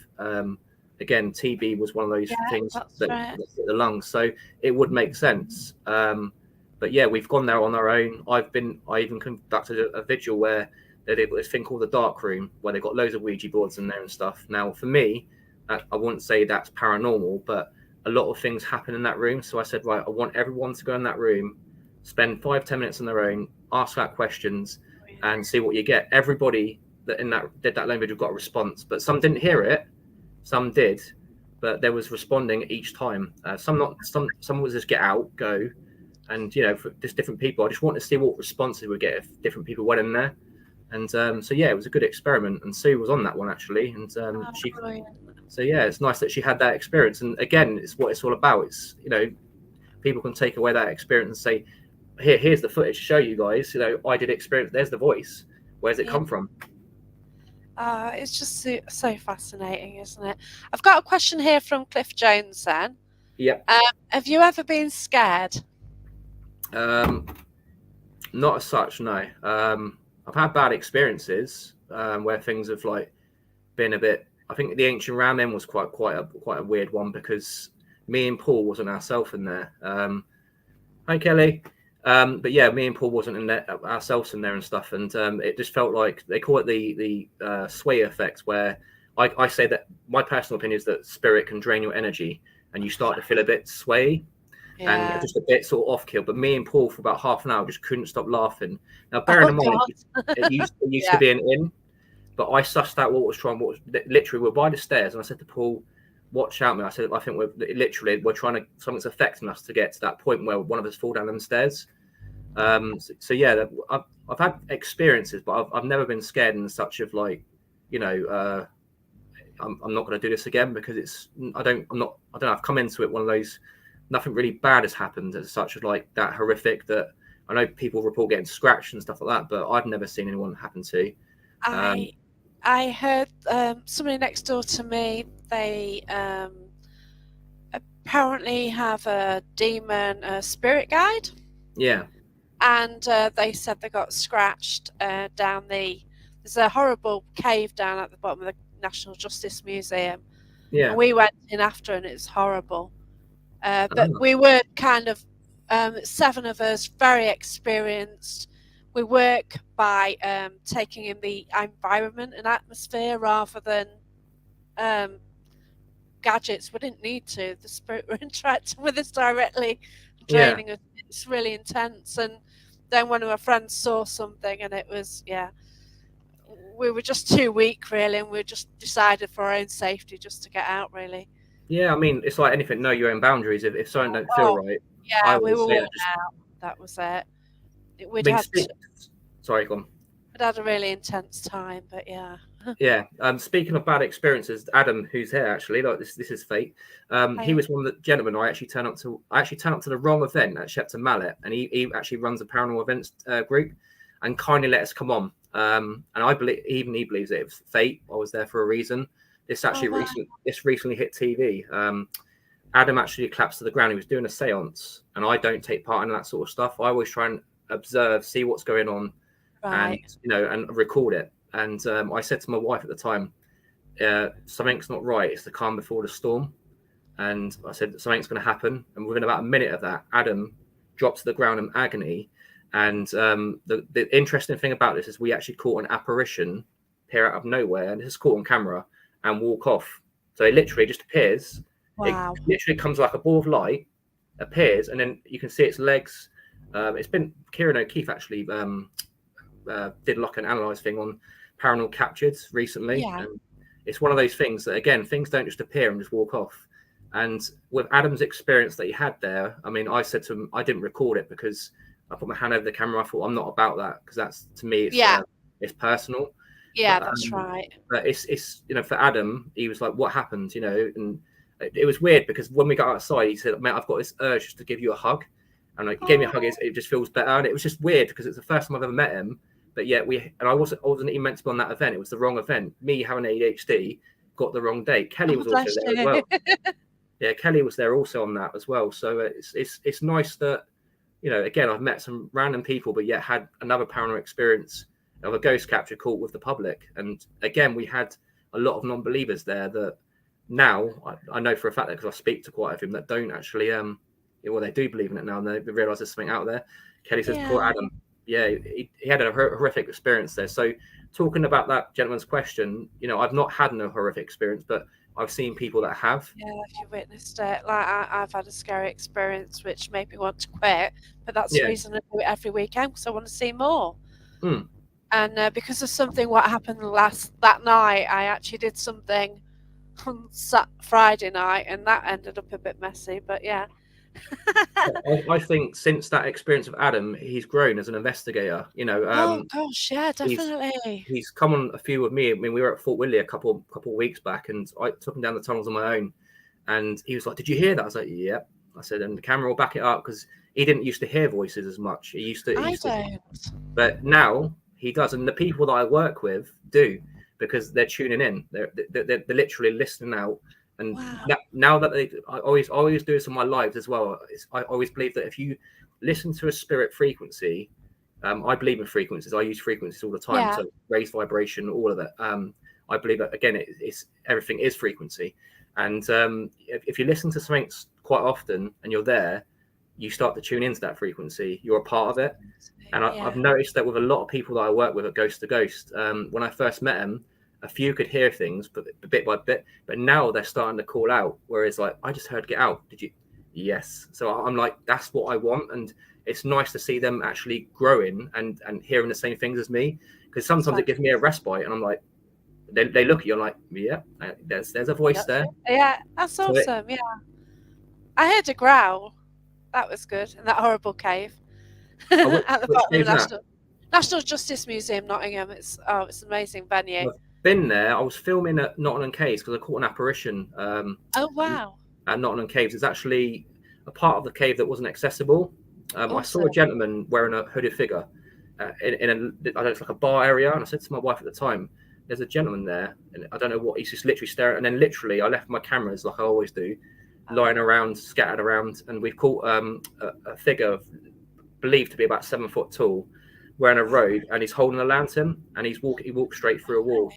Again, TB was one of those things that hit the lungs, so it would make sense. But yeah, we've gone there on our own. I even conducted a vigil where they did this thing called the dark room, where they got loads of Ouija boards in there and stuff. Now, for me, I wouldn't say that's paranormal, but a lot of things happen in that room. So I said, right, I want everyone to go in that room, spend 5-10 minutes on their own, ask out questions, and see what you get. Everybody that did that lone vigil got a response, but some didn't hear it. Some did, but there was responding each time. Some not. Some was just get out, go, and for just different people. I just want to see what responses we get if different people went in there. And so yeah, it was a good experiment. And Sue was on that one actually, and she. So yeah, it's nice that she had that experience. And again, it's what it's all about. It's people can take away that experience and say, here's the footage to show you guys. I did experience. There's the voice. Where's it Yeah. come from? It's just so fascinating, isn't it? I've got a question here from Cliff Jones then. Yep. Have you ever been scared? Not as such, no. I've had bad experiences where things have like been a bit. I think the ancient ram in was quite a weird one because me and Paul wasn't ourselves in there. Hi Kelly. But yeah, me and Paul wasn't in there ourselves in there and stuff, and it just felt like they call it the sway effect, where I say that my personal opinion is that spirit can drain your energy, and you start to feel a bit sway and Yeah. just a bit sort of off kill. But me and Paul for about half an hour just couldn't stop laughing. Now, bearing Oh in mind, God. it used to Yeah. be an inn, but I sussed out what was wrong. Literally, we're by the stairs, and I said to Paul, "Watch out, man!" I said, "I think we're trying to something's affecting us to get to that point where one of us fall down them stairs." So yeah, I've had experiences, but I've never been scared in such of like, I'm not going to do this again because I don't know. I've come into it one of those. Nothing really bad has happened as such as like that horrific that I know people report getting scratched and stuff like that, but I've never seen anyone happen to. Um, I I heard somebody next door to me. They apparently have a demon, a spirit guide, yeah, and they said they got scratched down the. There's a horrible cave down at the bottom of the National Justice Museum, and yeah, we went in after, and it's horrible. But oh, we were kind of 7 of us, very experienced. We work by taking in the environment and atmosphere rather than um, gadgets. We didn't need to. The spirit were interacting with us directly, yeah. draining us. It's really intense. And then one of our friends saw something, and it was, yeah, we were just too weak, really, and we just decided for our own safety just to get out, really. Yeah, I mean, it's like anything. Know your own boundaries. If something don't feel Oh, right, I yeah, we always were say that. worn Just, out. That was it. I We'd mean, had sorry, go on. we'd had a really intense time, but yeah. Yeah. Speaking of bad experiences, Adam, who's here actually, like this is fate. He I, was one of the gentlemen I actually turned up to. I actually turned up to the wrong event at Shepton Mallet, and he actually runs a paranormal events group, and kindly let us come on. And I believe even he believes it was fate. I was there for a reason. oh wow, This recently hit TV. Adam actually collapsed to the ground. He was doing a séance, and I don't take part in that sort of stuff. I always try and observe, see what's going on, and right. and record it. And I said to my wife at the time, something's not right. It's the calm before the storm. And I said something's going to happen. And within about a minute of that, Adam dropped to the ground in agony. And the interesting thing about this is we actually caught an apparition appear out of nowhere, and this is caught on camera, and walk off. So it literally just appears. It Wow. literally comes like a ball of light, appears, and then you can see its legs. It's been Kieran O'Keefe actually did like an analyze thing on paranormal captured recently, Yeah. and it's one of those things that again things don't just appear and just walk off. And with Adam's experience that he had there, I mean, I said to him, I didn't record it because I put my hand over the camera. I thought I'm not about that because that's to me Yeah. it's personal. Yeah, But that's right. it's for Adam, he was like, what happened, and it was weird because when we got outside, he said, mate, I've got this urge just to give you a hug, and like he gave me a hug. Oh, It just feels better, and it was just weird because it's the first time I've ever met him. But yet I wasn't even meant to be on that event. It was the wrong event. Me having ADHD got the wrong date. Kelly oh was also bless there as you. well. Yeah, Kelly was there also on that as well. So it's nice that again I've met some random people, but yet had another paranormal experience of a ghost capture caught with the public. And again, we had a lot of non-believers there that now I know for a fact that because I speak to quite a few that don't actually well they do believe in it now and they realise there's something out there. Kelly says, Yeah. poor Adam. Yeah, he had a horrific experience there. So talking about that gentleman's question, I've not had no horrific experience, but I've seen people that have. Yeah, if you witnessed it. Like I've had a scary experience which made me want to quit, but that's the Yeah. reason I do it every weekend because I want to see more. Mm. And because of something what happened that night, I actually did something on Friday night, and that ended up a bit messy. But yeah. I think since that experience of Adam, he's grown as an investigator. Oh gosh, yeah, He's definitely. he's come on a few with me. I mean, we were at Fort Willie a couple of weeks back, and I took him down the tunnels on my own. And he was like, "Did you hear that?" I was like, "Yep." I said, and the camera will back it up because he didn't used to hear voices as much. He I used to, don't. but now he does, and the people that I work with do because they're tuning in. They're literally listening out. And Wow. now that I always do this in my lives as well. I always believe that if you listen to a spirit frequency, I believe in frequencies. I use frequencies all the time. Yeah. So raise vibration, all of it. I believe that again, it's everything is frequency. And if you listen to something quite often and you're there, you start to tune into that frequency. You're a part of it. And Yeah. I've noticed that with a lot of people that I work with at Ghost to Ghost, when I first met them, a few could hear things, but bit by bit. But now they're starting to call out. Whereas, like, I just heard "Get out." Did you? Yes. So I'm like, that's what I want, and it's nice to see them actually growing and hearing the same things as me. Because sometimes it gives me a respite, and I'm like, they look at you, I'm like, yeah, there's a voice That's there. it. Yeah, that's So it, awesome. Yeah. I heard a growl. That was good in that horrible cave at the which bottom of cave's the that? National Justice Museum, Nottingham. It's an amazing venue. I've been there. I was filming at Nottingham Caves because I caught an apparition. Oh wow. At Nottingham Caves. It's actually a part of the cave that wasn't accessible. I saw a Awesome. gentleman wearing a hooded figure in I don't know, it's like a bar area, and I said to my wife at the time, "There's a gentleman there, and I don't know what." He's just literally staring, and then literally I left my cameras like I always do, lying around, scattered around, and we've caught a figure believed to be about 7 foot tall, wearing a robe, and he's holding a lantern, and he walks straight through a wall,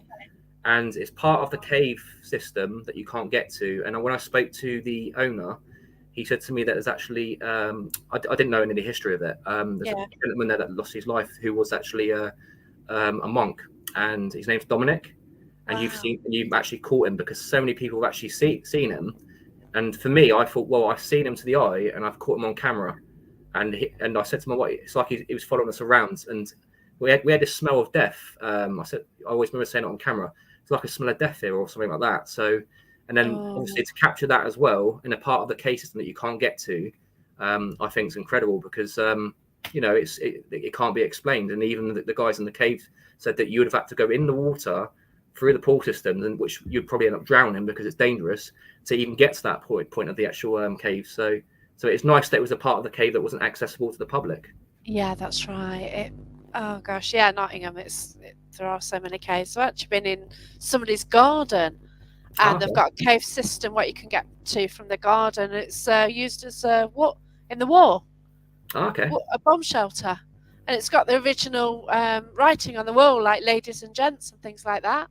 and it's part of the cave system that you can't get to. And when I spoke to the owner, he said to me that there's actually I didn't know any of the history of it. There's Yeah. a gentleman there that lost his life who was actually a monk, and his name's Dominic. And Wow. you've actually caught him because so many people have actually seen him. And for me, I thought, well, I've seen him to the eye, and I've caught him on camera. And I said to my wife, it's like he was following us around, and we had this smell of death. I always remember saying it on camera. It's like a smell of death here, or something like that. So, and then Oh. obviously to capture that as well in a part of the case system that you can't get to, I think is incredible because it can't be explained. And even the guys in the cave said that you would have had to go in the water through the pool systems, and which you'd probably end up drowning because it's dangerous to even get to that point of the actual cave. So it's nice that it was a part of the cave that wasn't accessible to the public. Yeah, that's right. Oh gosh, yeah, Nottingham. There are so many caves. I've actually been in somebody's garden, Oh, and they've okay. got a cave system what you can get to from the garden. It's used as what in the war, Oh, okay. a bomb shelter, and it's got the original writing on the wall, like ladies and gents and things like that.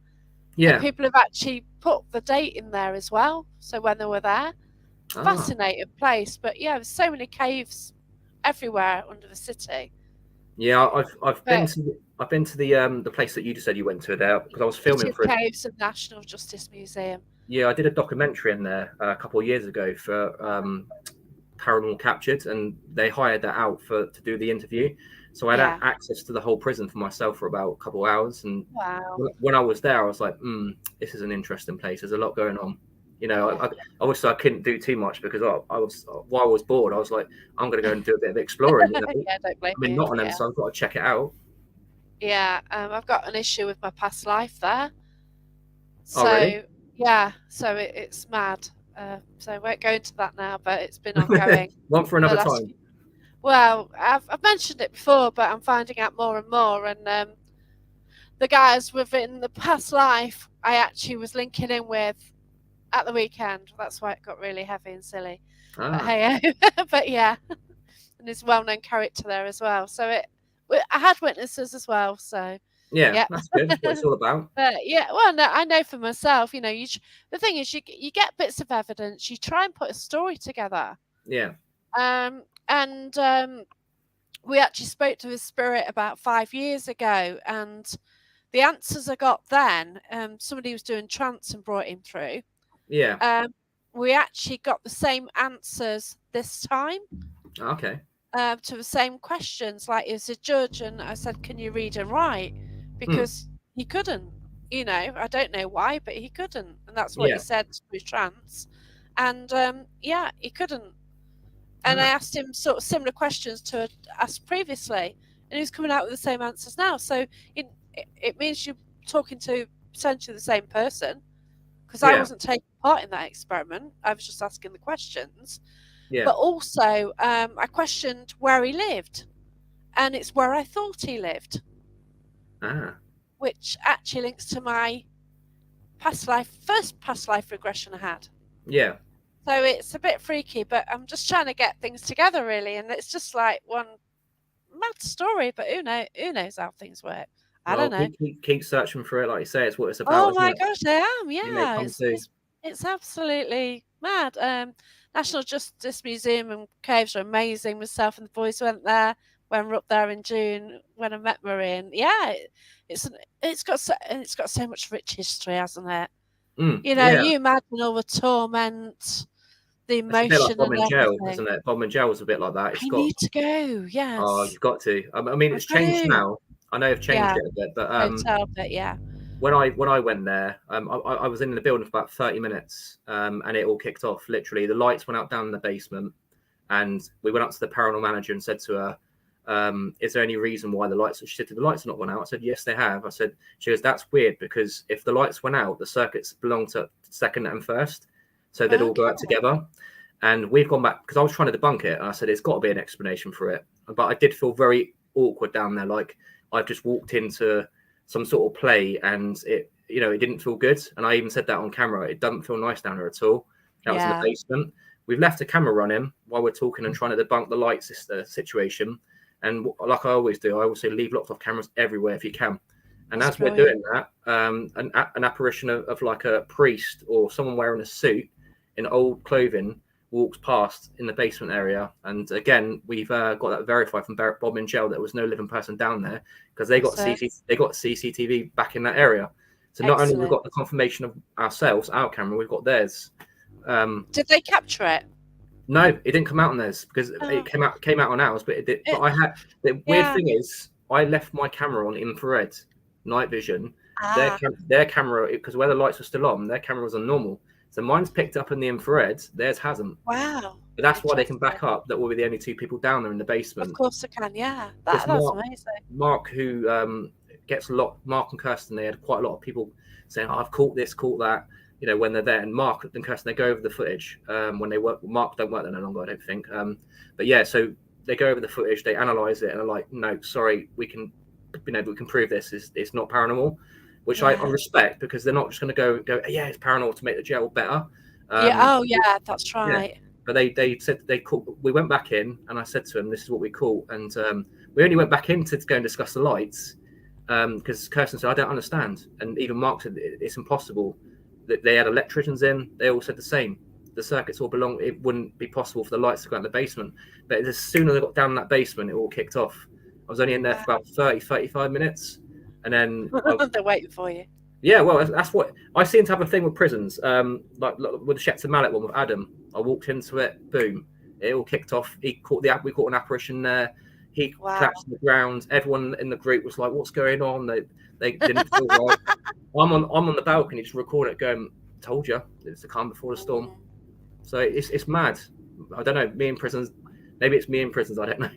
And Yeah. people have actually put the date in there as well, so when they were there. Ah. Fascinating place, but yeah, there's so many caves everywhere under the city. Yeah, I've been But to the place that you just said you went to there because I was filming British for Caves and National Justice Museum. yeah, I did a documentary in there a couple of years ago for Paranormal Captured, and they hired that out to do the interview. So I had Yeah. access to the whole prison for myself for about a couple of hours. And Wow. when I was there, I was like, this is an interesting place. There's a lot going on. Yeah. I obviously I couldn't do too much because while I was bored, I was like, I'm going to go and do a bit of exploring. Yeah, don't blame I'm in you. Nottingham, Yeah. so I've got to check it out. Yeah. I've got an issue with my past life there. Oh, really? So yeah, so it's mad. So I won't go into that now, but it's been ongoing One for for the another last time. few. Well, I've mentioned it before, but I'm finding out more and more. And the guys within the past life, I actually was linking in with at the weekend. That's why it got really heavy and silly. But Ah, hey, but yeah, and there's a well-known character there as well. So I had witnesses as well. So yeah, yeah. that's good. That's what it's all about. But yeah, well, no, I know for myself. The thing is, you get bits of evidence. You try and put a story together. Yeah, And we actually spoke to his spirit about 5 years ago, and the answers I got then, somebody was doing trance and brought him through. yeah. We actually got the same answers this time Okay. to the same questions. Like, as a judge, and I said, "Can you read and write?" Hmm. Because he couldn't. I don't know why, but he couldn't, and that's what he Yeah. said to his trance. And yeah, he couldn't. And I Ah, asked him sort of similar questions to asked previously, and he was coming out with the same answers now. So it means you're talking to potentially the same person, because I yeah. wasn't taking part in that experiment. I was just asking the questions. Yeah. But also, I questioned where he lived, and it's where I thought he lived, Ah. which actually links to my first past life regression I had. Yeah. So it's a bit freaky, but I'm just trying to get things together, really, and it's just like one mad story. But who knows how things work? I Well, don't know. keep searching for it. Like you say, it's what it's about, Oh isn't my it? gosh, I am. You may Yeah, come to. it's absolutely mad. National Justice Museum and Caves are amazing. Myself and the boys went there when we were up there in June when I met Marie. And yeah, it's it's got so much rich history, hasn't it? You know, Yeah. you imagine all the torment, the It's a bit like emotion, Bomb and and Gel, everything. isn't it? Bomb and Gel was a bit like that. It's I got. need to go. Oh, Yes, you've got to. I mean, I've it's got changed to. now. I know I've changed Yeah, it a bit, but hotel bit. Yeah. when I went there, I was in the building for about 30 minutes, and it all kicked off. Literally, the lights went out down in the basement, and we went up to the paranormal manager and said to her, "Is there any reason why the lights?" She said, "The lights have not gone out." I said, "Yes, they have." I said, "She goes, that's weird because if the lights went out, the circuits belong to second and first, so they'd all go Okay. out together." And we've gone back because I was trying to debunk it. And I said, "It's got to be an explanation for it." But I did feel very awkward down there, like I've just walked into some sort of play and it didn't feel good. And I even said that on camera. It doesn't feel nice down there at all. That was in the Yeah. basement. We've left the camera running while we're talking and trying to debunk the lights situation. And like I always do, I always say leave locked off cameras everywhere if you can. And That's as we're brilliant. doing that, an apparition of like a priest or someone wearing a suit in old clothing walks past in the basement area. And again, we've got that verified from Bob and Gel that there was no living person down there because they got That's it. CCTV back in that area. So not only we've Excellent. got the confirmation of ourselves, our camera, we've got theirs. Did they capture it? No, it didn't come out on theirs because it Oh, came out on ours, but it did. But it, I had the weird yeah. thing is I left my camera on infrared night vision. Ah, Their camera, because where the lights were still on, their camera was on normal. So mine's picked up in the infrared, theirs hasn't. wow. But that's why they can Interesting. back up that we're the only two people down there in the Of basement. course I can. Yeah. Because That's amazing. Mark, who gets a lot, Mark and Kirsten, they had quite a lot of people saying, oh, "I've caught this, caught that," when they're there. And Mark and Kirsten, they go over the footage when they work. Mark don't work there no longer, I don't think. But yeah, so they go over the footage, they analyze it, and are like, "No, sorry, we can prove this. It's not paranormal," which I Yeah. respect because they're not just going to go, "Yeah, it's paranormal" to make the gel better. Yeah. Um, Oh, yeah. That's yeah, right. but they said they caught. We went back in, and I said to them, "This is what we caught." And we only went back in to go and discuss the lights because Kirsten said, "I don't understand," and even Mark said, "It's impossible." That they had electricians in. They all said the same. The circuits all belong. It wouldn't be possible for the lights to go in the basement. But as soon as I got down that basement, it all kicked off. I was only in there for Wow. about 35 minutes, and then They're waiting for you. yeah, well, that's what I seem to have a thing with prisons. Like with the Schechter Mallet one with Adam, I walked into it, boom, it all kicked off. We caught an apparition there. He Wow. collapsed to the ground. Everyone in the group was like, "What's going on?" They didn't feel right. I'm on the balcony just recording it, going, "Told you, it's the calm before the storm." Mm. So it's mad. I don't know. Me in prisons, maybe it's me in prisons. I don't know.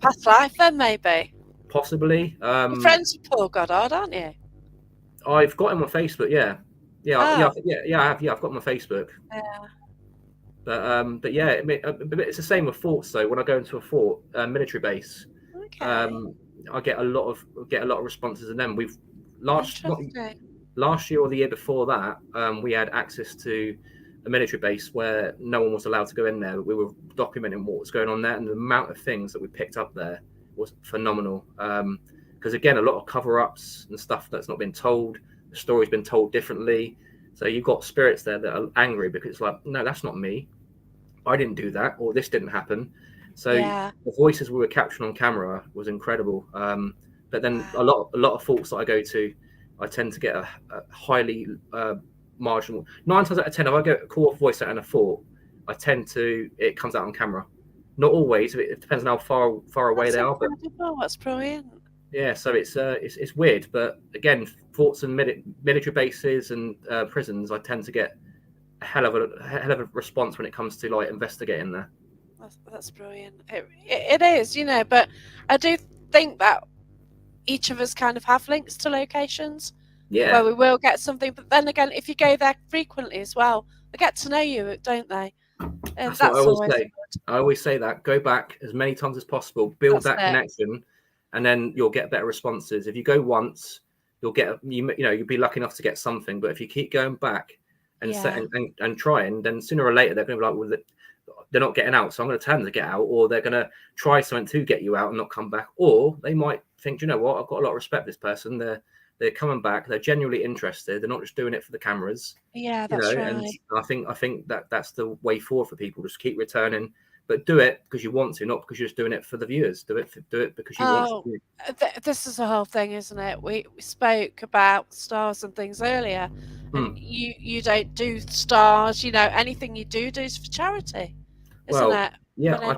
Past life, then maybe. Possibly. You're friends with Paul Goddard, aren't you? I've got him on Facebook. Yeah, Oh, yeah. I have. Yeah, I've got him on Facebook. yeah. But yeah, it's the same with forts though. When I go into a fort, military base, Okay. I get a lot of responses in them. We've Interesting. last year or the year before that, we had access to a military base where no one was allowed to go in there. We were documenting what was going on there, and the amount of things that we picked up there was phenomenal. Because again, a lot of cover-ups and stuff that's not been told. The story's been told differently. So you've got spirits there that are angry because it's like, no, that's not me. I didn't do that, or this didn't happen. So Yeah. the voices we were capturing on camera was incredible. But then a Wow. lot of faults that I go to, I tend to get a highly marginal. 9 times out of 10, if I get a call off voice out in a fort, it comes out on camera. Not always. It depends on how far away That's they are. But incredible. That's brilliant. yeah, so it's weird. But again, forts and military bases and prisons, I tend to get a hell of a response when it comes to like investigating there. That's brilliant. It is, but I do think that each of us kind of have links to locations Yeah, where we will get something. But then again, if you go there frequently as well, they get to know you, don't they? And That's what I that's always always say. good. I always say that. Go back as many times as possible, build That's that it. connection, and then you'll get better responses. If you go once, you'll get you'll be lucky enough to get something. But if you keep going back and Yeah. and trying, then sooner or later they're going to be like, well, they're not getting out, so I'm going to tell them to get out, or they're going to try something to get you out and not come back, or they might think, you know what, I've got a lot of respect for this person. They're coming back. They're genuinely interested. They're not just doing it for the cameras, Yeah, you know. that's And right. I think that that's the way forward for people. Just keep returning, but do it because you want to, not because you're just doing it for the viewers. Do it because you want Oh, to. this is the whole thing, isn't it? We spoke about stars and things earlier, and Hmm. you don't do stars. Anything you do is for charity, isn't Well, it? yeah, But then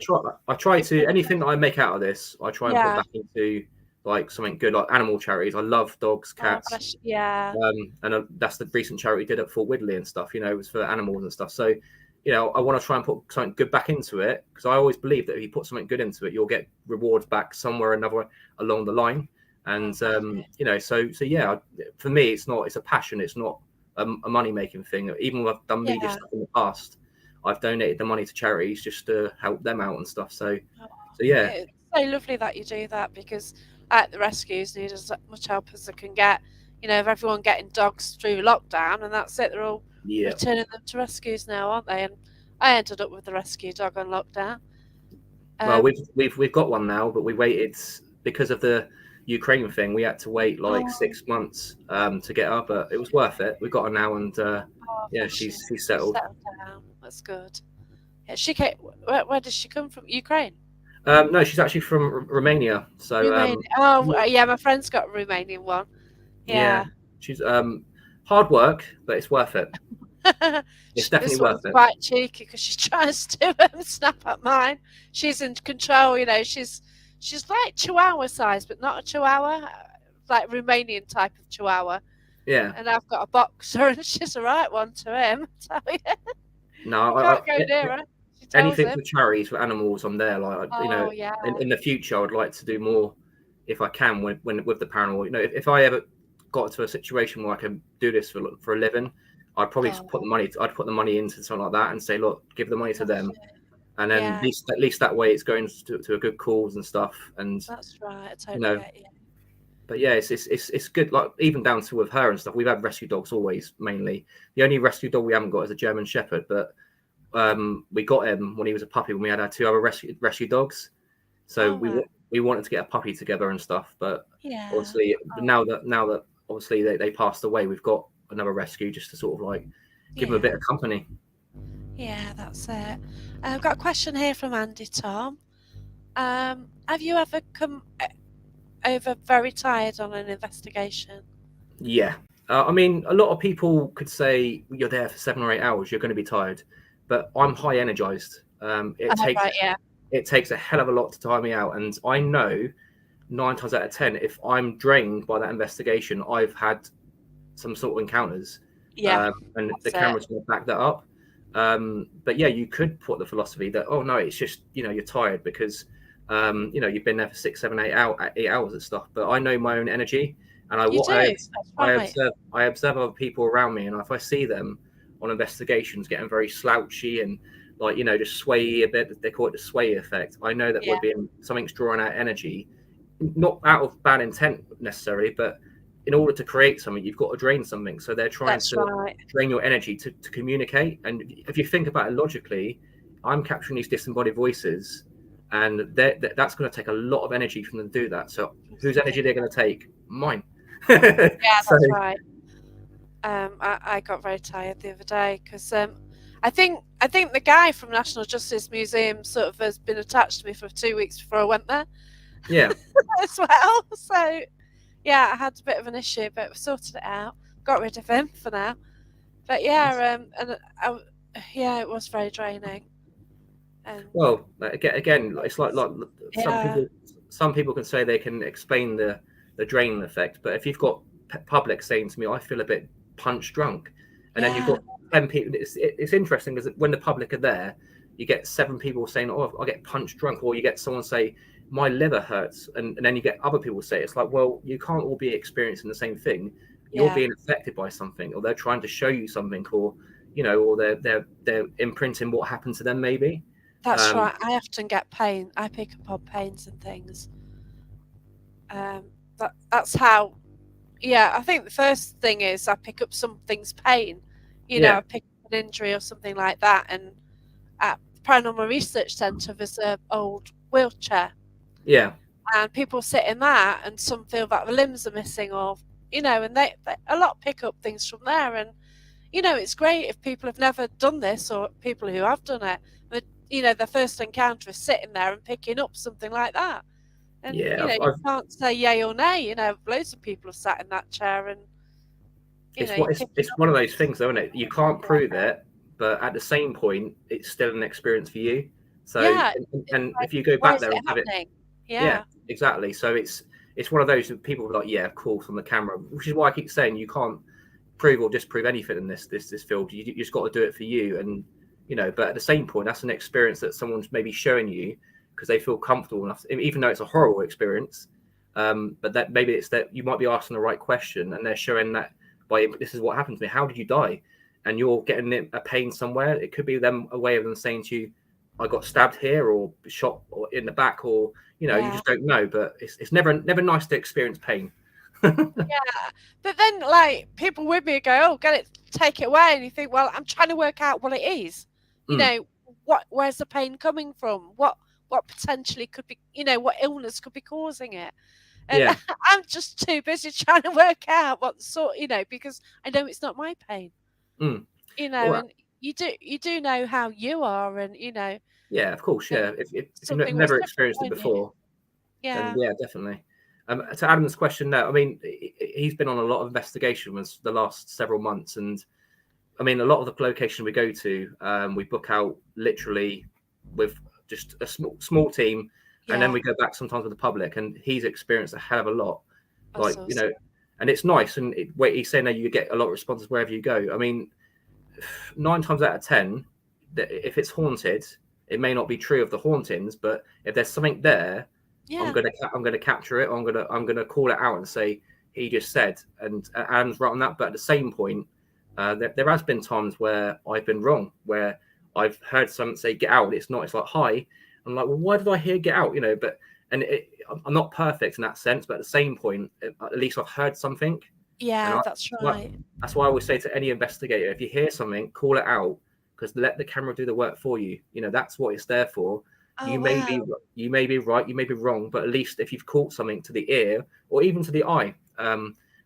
I try people, to anything that I make out of this, I try and put yeah. back into like something good, like animal charities. I love dogs, Oh, cats. bless you. Yeah. And that's the recent charity we did at Fort Widley and stuff. It was for animals and stuff. So, I want to try and put something good back into it because I always believe that if you put something good into it, you'll get rewards back somewhere or another along the line. Oh, And bless you. so yeah, for me, it's a passion. It's not a money making thing. Even when I've done media Yeah. stuff in the past, I've donated the money to charities just to help them out and stuff. Oh, So yeah, it's so lovely that you do that because the rescues need as much help as they can get. If everyone getting dogs through lockdown and that's it, they're all yeah. returning them to rescues now, aren't they? And I ended up with the rescue dog on lockdown. Well, Um, we've got one now, but we waited because of the Ukraine thing. We had to wait like oh, 6 months to get her, but it was worth it. We got her now, and oh, yeah, bless you. she's settled. Settle down. That's good. Yeah, she came. Where does she come from? Ukraine, No, she's actually from Romania. So Romania. Oh, yeah. My friend's got a Romanian one. yeah, Yeah. she's hard work, but it's worth it. It's definitely This worth one's it. quite cheeky because she tries to snap at mine. She's in control. She's like Chihuahua size, but not a Chihuahua, like Romanian type of Chihuahua. Yeah. And I've got a boxer, and she's the right one to him. So yeah, No, you can't go near her. She tells anything him. for charities for animals, I'm there. Like Oh yeah, in the future, I would like to do more if I can when with the paranormal. If I ever got to a situation where I can do this for a living, I'd probably just oh, I'd put the money into something like that and say, look, give the money to that's them, it. and then Yeah, at least that way it's going to a good cause and stuff. And that's right. I you totally know, get you. but yeah, it's good. Like even down to with her and stuff. We've had rescue dogs always mainly. The only rescue dog we haven't got is a German Shepherd, but we got him when he was a puppy when we had our two other rescue dogs. So All right. we wanted to get a puppy together and stuff, but Yeah. obviously Oh, now that obviously they passed away, we've got another rescue just to sort of like give them a yeah. bit of company. Yeah. That's it. I've got a question here from Andy Tom. Have you ever come over very tired on an investigation? Yeah, I mean a lot of people could say you're there for 7 or 8 hours, you're going to be tired, but I'm high energized. Oh, right. Yeah. It takes a hell of a lot to tire me out, and I know 9 times out of 10, if I'm drained by that investigation, I've had some sort of encounters, Yeah. and the That's it. camera's going to back that up. But yeah, you could put the philosophy that oh no, it's just you're tired because you've been there for 6, 7, 8 hours and stuff. But I know my own energy, and You do. That's right. I observe other people around me, and if I see them on investigations getting very slouchy and like just sway a bit, they call it the sway effect. I know that Yeah. something's drawing out energy, not out of bad intent necessarily, but in order to create something, you've got to drain something. So they're trying That's to right. drain your energy to communicate. And if you think about it logically, I'm capturing these disembodied voices, and that's going to take a lot of energy from them to do that. So whose energy they're going to take? Mine. Yeah, So that's right. I got very tired the other day because I think the guy from National Justice Museum sort of has been attached to me for 2 weeks before I went there yeah, as well. So yeah, I had a bit of an issue, but we sorted it out. Got rid of him for now. But yeah, yeah, it was very draining. And well, again, it's like yeah, some people can say they can explain the draining effect, but if you've got public saying to me, I feel a bit punch drunk, and then you've yeah, got 10 people, it's interesting because when the public are there, you get 7 people saying, oh, I get punch drunk, or you get someone say my liver hurts, and then you get other people say it's like, well, you can't all be experiencing the same thing. You're yeah, being affected by something, or they're trying to show you something, or or they're imprinting what happened to them maybe. That's Um, right. I often get pain. I pick up on pains and things. Um, that's how. Yeah, I think the first thing is I pick up something's pain. yeah, I pick up an injury or something like that. And at the Paranormal Research Centre, there's an old wheelchair, yeah, and people sit in that, and some feel that the limbs are missing, or and they a lot pick up things from there. And it's great if people have never done this or people who have done it. But their first encounter is sitting there and picking up something like that. And yeah. you can't say yay or nay. Loads of people have sat in that chair, and you're picking It's up one of those things. things, though, isn't it? You can't prove it, but at the same point, it's still an experience for you. So, Yeah, it's and like, if you go why back is there it and have it, happening? yeah, Yeah, exactly. So it's one of those that people are like, yeah, of course, on the camera, which is why I keep saying you can't prove or disprove anything in this field. You just got to do it for you, and But at the same point, that's an experience that someone's maybe showing you because they feel comfortable enough, even though it's a horrible experience. But that maybe it's that you might be asking the right question, and they're showing that by this is what happened to me. How did you die? And you're getting a pain somewhere. It could be them a way of them saying to you, "I got stabbed here, or shot, or in the back, or you yeah, just don't know." But it's never nice to experience pain. yeah. But then, like, people with me go, "Oh, get it, take it away," and you think, "Well, I'm trying to work out what it is. You Mm, know, where's the pain coming from? What potentially could be, what illness could be causing it?" And yeah. I'm just too busy trying to work out what sort, because I know it's not my pain, Mm. Well, and you do know how you are, and yeah, of course. and Yeah, if you've something was never different, experienced it don't you? before, then Yeah, yeah, definitely. To Adam's question, now, I mean, he's been on a lot of investigations the last several months, and I mean, a lot of the location we go to, we book out literally with just a small team, and then yeah, we go back sometimes with the public. And he's experienced a hell of a lot, that's awesome. and it's nice. And he's saying that you get a lot of responses wherever you go. I mean, 9 times out of 10, that if it's haunted, it may not be true of the hauntings, but if there's something there, Yeah, I'm gonna capture it. Or I'm gonna call it out and say he just said, and Adam's right on that. But at the same point, there has been times where I've been wrong, where I've heard someone say get out. It's not. It's like hi. I'm like, well, why did I hear get out? But I'm not perfect in that sense. But at the same point, at least I've heard something, and yeah, that's right. that's why I always say to any investigator, if you hear something, call it out because let the camera do the work for you. That's what it's there for. Oh, You may wow. be you may be right, you may be wrong, but at least if you've caught something to the ear or even to the eye,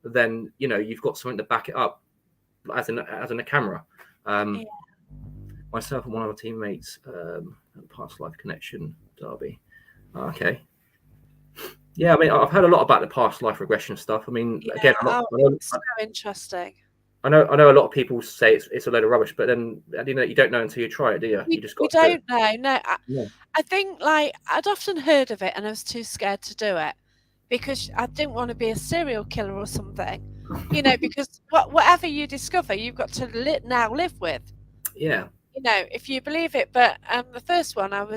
then you've got something to back it up, as in a camera. Yeah. Um, Myself and one of our teammates, past life connection, Derby. Okay. Yeah, I mean, I've heard a lot about the past life regression stuff. I mean, again, Yeah. Oh, it's so interesting. I know a lot of people say it's a load of rubbish, but then you don't know until you try it, do you? You just We got to do it. don't know. No, Yeah. I think, like, I'd often heard of it and I was too scared to do it because I didn't want to be a serial killer or something. Because whatever you discover, you've got to now live with. Yeah. If you believe it. But the first one, it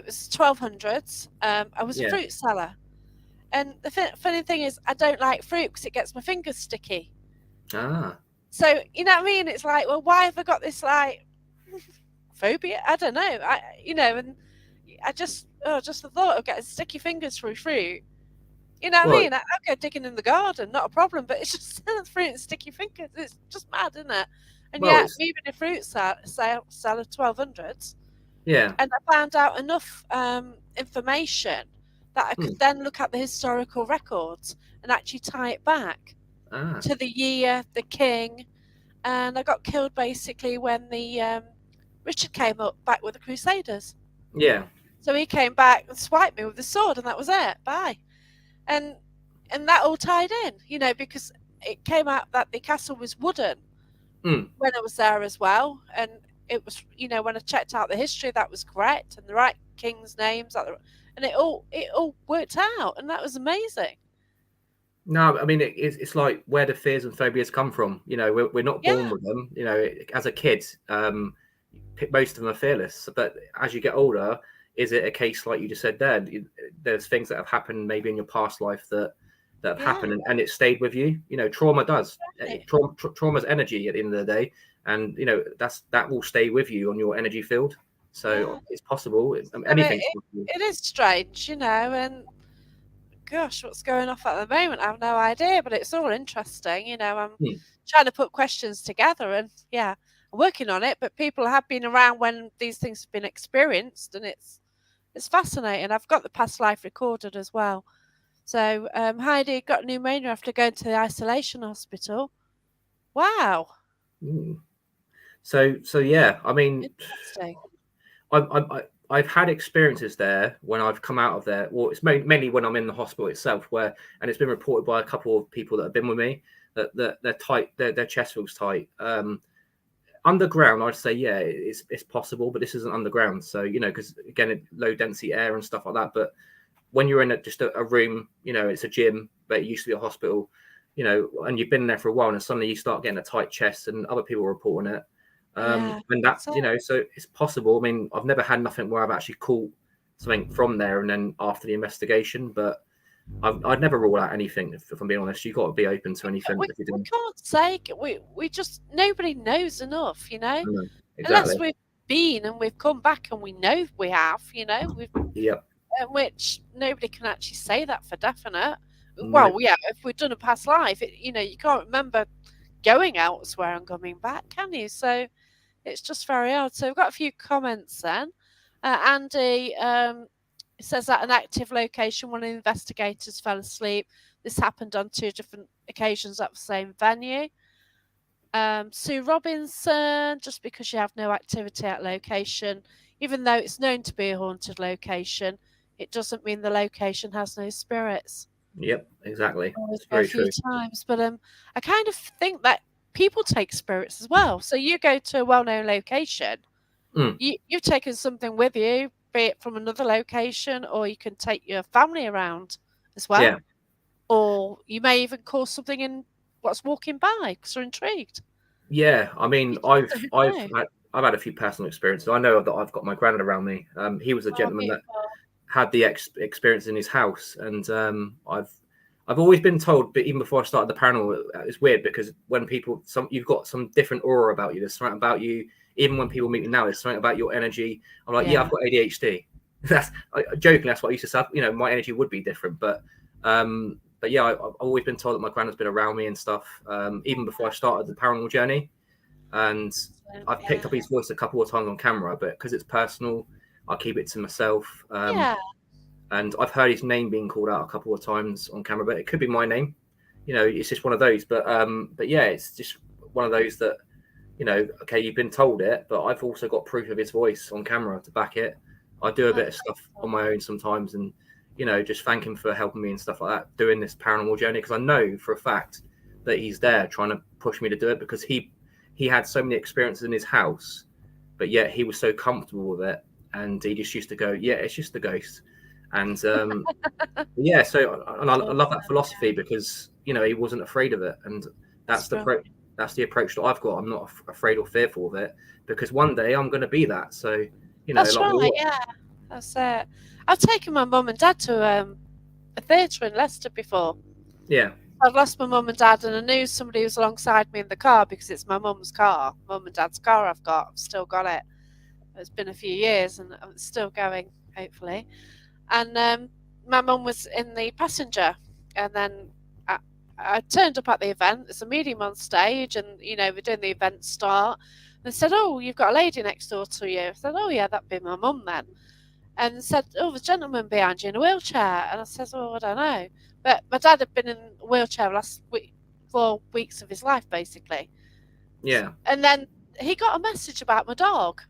was 1200s. I was a Yeah. fruit seller, and the funny thing is, I don't like fruit because it gets my fingers sticky. Ah. So you know what I mean? It's like, well, why have I got this like phobia? I don't know. And I just the thought of getting sticky fingers through fruit. You know what I Well, mean? I'll go digging in the garden, not a problem. But it's just fruit and sticky fingers. It's just mad, isn't it? And well, yet, it's moving a fruit seller 1200s, yeah. and I found out enough information that I could Hmm. then look at the historical records and actually tie it back Ah. to the year, the king, and I got killed basically when the Richard came up back with the Crusaders. Yeah. So he came back and swiped me with the sword, and that was it. Bye. And that all tied in, because it came out that the castle was wooden Hmm. when I was there as well, and it was, when I checked out the history, that was correct, and the right king's names, and it all worked out, and that was amazing. No, I mean it's like where the fears and phobias come from. We're not born Yeah, with them. As a kid, most of them are fearless. But as you get older, is it a case like you just said there? There's things that have happened maybe in your past life that that have Yeah. happened, and it stayed with you. Trauma does. Right. Trauma's energy at the end of the day, and that will stay with you on your energy field. Yeah. So it's possible. So it, Anything's it, possible. it is strange, and gosh, what's going off at the moment? I have no idea, but it's all interesting. I'm Hmm. trying to put questions together, and yeah, I'm working on it. But people have been around when these things have been experienced, and it's fascinating. I've got the past life recorded as well. So Heidi got pneumonia after going to the isolation hospital. Wow, Hmm. So yeah, I mean, interesting. I've had experiences there when I've come out of there. Well, it's mainly when I'm in the hospital itself, and it's been reported by a couple of people that have been with me that they're tight, their chest feels tight. Underground, I'd say, yeah, it's possible, but this isn't underground, so because again, low density air and stuff like that. But when you're in just a room, it's a gym, but it used to be a hospital, and you've been there for a while, and suddenly you start getting a tight chest, and other people are reporting it. Yeah, And that, that's it. so it's possible. I mean, I've never had nothing where I've actually caught something from there, and then after the investigation, but I'd never rule out anything. If I'm being honest, you've got to be open to anything We, if you're we doing. can't say we just nobody knows enough, No, unless exactly. we've been and we've come back and we know we have, we've Yep. which nobody can actually say that for definite. No. Well, yeah, if we've done a past life, you can't remember going elsewhere and coming back, can you? So it's just very odd. So we've got a few comments then. Andy says that an active location, one of the investigators fell asleep. This happened on 2 different occasions at the same venue. Sue Robinson, just because you have no activity at location, even though it's known to be a haunted location, it doesn't mean the location has no spirits. Yep. Exactly. It's A very few true. times, but I kind of think that people take spirits as well. So you go to a well-known location, Mm. you've taken something with you, be it from another location, or you can take your family around as well, Yeah. or you may even call something in what's walking by because you're intrigued. Yeah. I mean, You just don't know. I've had a few personal experiences. I know that I've got my granddad around me. He was a Oh, gentleman that beautiful. had the experience in his house, and I've always been told, but even before I started the paranormal, it's weird because when you've got some different aura about you. There's something about you. Even when people meet me now, there's something about your energy. I'm like, yeah, I've Yeah. got ADHD. Joking. That's what I used to say. My energy would be different, but yeah, I've always been told that my granddad's been around me and stuff, even before I started the paranormal journey. And I've picked Yeah. up his voice a couple of times on camera, but because it's personal, I keep it to myself. Yeah. And I've heard his name being called out a couple of times on camera, but it could be my name. It's just one of those. But yeah, it's just one of those that okay, you've been told it, but I've also got proof of his voice on camera to back it. I do a Oh, bit of stuff on my own sometimes, and just thank him for helping me and stuff like that, doing this paranormal journey, because I know for a fact that he's there trying to push me to do it, because he had so many experiences in his house, but yet he was so comfortable with it, and he just used to go, yeah, it's just a ghost. And yeah, so I love that philosophy, because he wasn't afraid of it, and that's that's the right. that's the approach that I've got. I'm not afraid or fearful of it, because one day I'm going to be that. So That's like right. we Yeah. That's it. I've taken my mum and dad to a theatre in Leicester before. yeah, I've lost my mum and dad, and I knew somebody was alongside me in the car because it's my mum's car, mum and dad's car. I've still got it. It's been a few years, and it's still going, hopefully. And my mum was in the passenger, and then I, I turned up at the event. There's a medium on stage, and we're doing the event start. And said, "Oh, you've got a lady next door to you." I said, "Oh yeah, that'd be my mum then." And said, "Oh, there's a gentleman behind you in a wheelchair." And I said, "Oh, I don't know." But my dad had been in a wheelchair last week, 4 weeks of his life, basically. yeah, And then he got a message about my dog,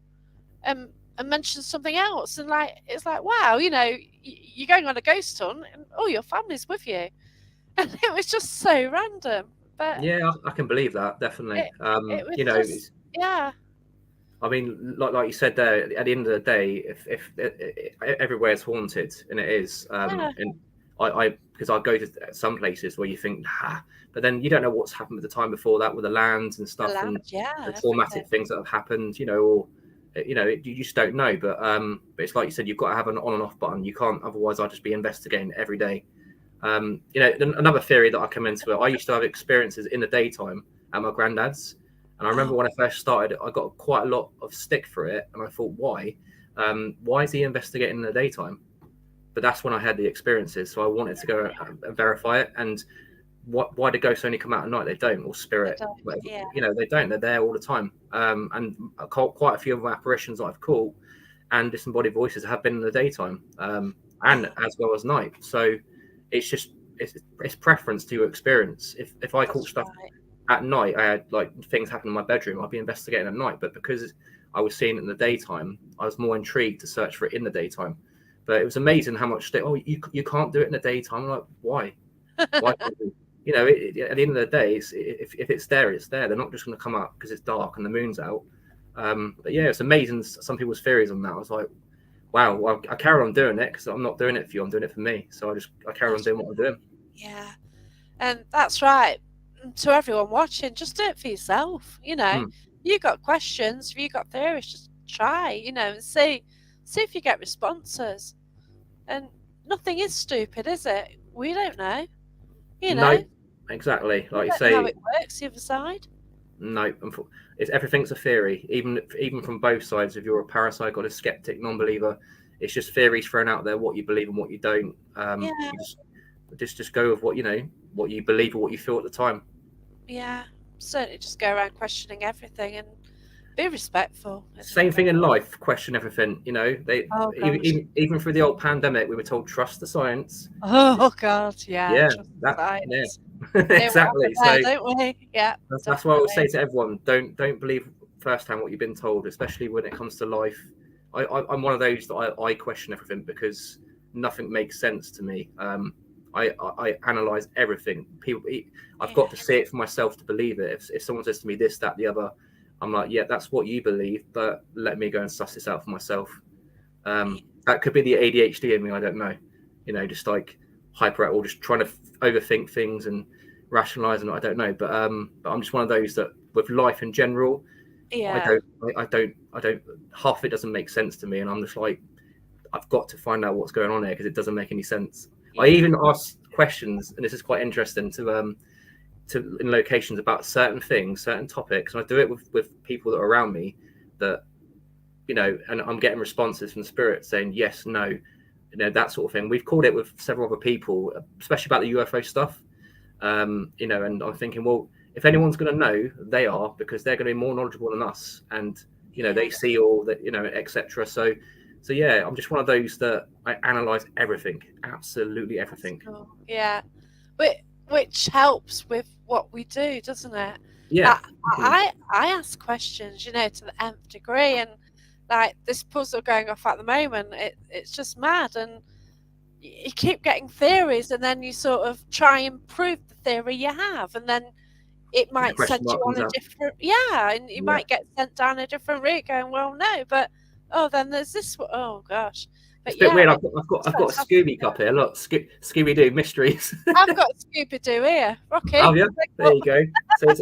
and mentioned something else. And it's like, wow, you're going on a ghost hunt, and all your family's with you. And it was just so random. But yeah. I can believe that, definitely. it, it was just, yeah, I mean, like you said there, at the end of the day, if everywhere's haunted, and it is, yeah, and I because I go to some places where you think, nah, but then you don't know what's happened at the time before that with the land and the stuff, land, and yeah, the everything. traumatic things that have happened, or you just don't know. But it's like you said, you've got to have an on and off button. You can't, otherwise I'll just be investigating every day. Another theory that I come into it, I used to have experiences in the daytime at my granddad's. And I remember Oh, when I first started, I got quite a lot of stick for it. And I thought, why? Why is he investigating in the daytime? But that's when I had the experiences. So I wanted to go and verify it. And why do ghosts only come out at night? They don't, or I spirit, don't. whatever. Yeah. They don't. They're there all the time. And quite a few of my apparitions that I've caught and disembodied voices have been in the daytime, and Oh, as well as night. So it's just it's preference to your experience. If I caught that's stuff right. at night, I had like things happen in my bedroom, I'd be investigating at night. But because I was seeing it in the daytime, I was more intrigued to search for it in the daytime. But it was amazing how much you can't do it in the daytime. I'm like, why can't you? At the end of the day, if it's there, it's there. They're not just going to come up because it's dark and the moon's out. But yeah, it's amazing some people's theories on that. I was like, wow, well, I carry on doing it because I'm not doing it for you. I'm doing it for me. So I carry on That's doing what I'm doing. yeah, and that's right. To everyone watching, just do it for yourself. Hmm. You got questions, if you got theories, just try. And see if you get responses. And nothing is stupid, is it? We don't know. You know, No, exactly. we Like you don't know how say, it works the other side. no. It's everything's a theory, even from both sides. If you're a parapsych or a skeptic, non-believer, it's just theories thrown out there. What you believe and what you don't. Yeah, You just go with what you believe or what you feel at the time. yeah. Certainly, just go around questioning everything and be respectful at the end Same of the thing day. in life. Question everything. They Oh gosh. even through the old pandemic, we were told trust the science. Oh God. Yeah. Yeah, Trust that yeah, science. See what exactly. happened there, So don't we? Yeah, that's why I always say definitely. to everyone: don't believe firsthand what you've been told, especially when it comes to life. I'm one of those that I question everything because nothing makes sense to me. I analyze everything. I've Yeah. got to see it for myself to believe it. If someone says to me this, that, the other, I'm like, yeah, that's what you believe, but let me go and suss this out for myself. Yeah. That could be the ADHD in me. I don't know. Just like hyper or just trying to overthink things and rationalize them. I don't know. But I'm just one of those that with life in general, I Yeah. don't, I don't. Half of it doesn't make sense to me, and I'm just like, I've got to find out what's going on here because it doesn't make any sense. I Yeah. even ask questions, and this is quite interesting to in locations about certain things, certain topics, and I do it with people that are around me that and I'm getting responses from spirit saying yes, no, that sort of thing. We've called it with several other people, especially about the UFO stuff. And I'm thinking, well, if anyone's going to know, they are because they're going to be more knowledgeable than us, and Yeah. they see all that, etc. So yeah, I'm just one of those that I analyze everything, absolutely That's everything. cool. Yeah. But which helps with what we do, doesn't it? Yeah. I I ask questions, to the nth degree, and like this puzzle going off at the moment, it's just mad, and you keep getting theories, and then you sort of try and prove the theory you have, and then it And the might question send you mark on comes a out. different, yeah, and you Yeah. might get sent down a different route, going, well, no, but oh, then there's this one. Oh gosh, It's but a bit yeah, weird. it's I've got a fantastic. Scooby cup here. Look, Scooby Doo mysteries. I've got Scooby Doo here, Oh Rocky. yeah, Wake there up. you go. So He's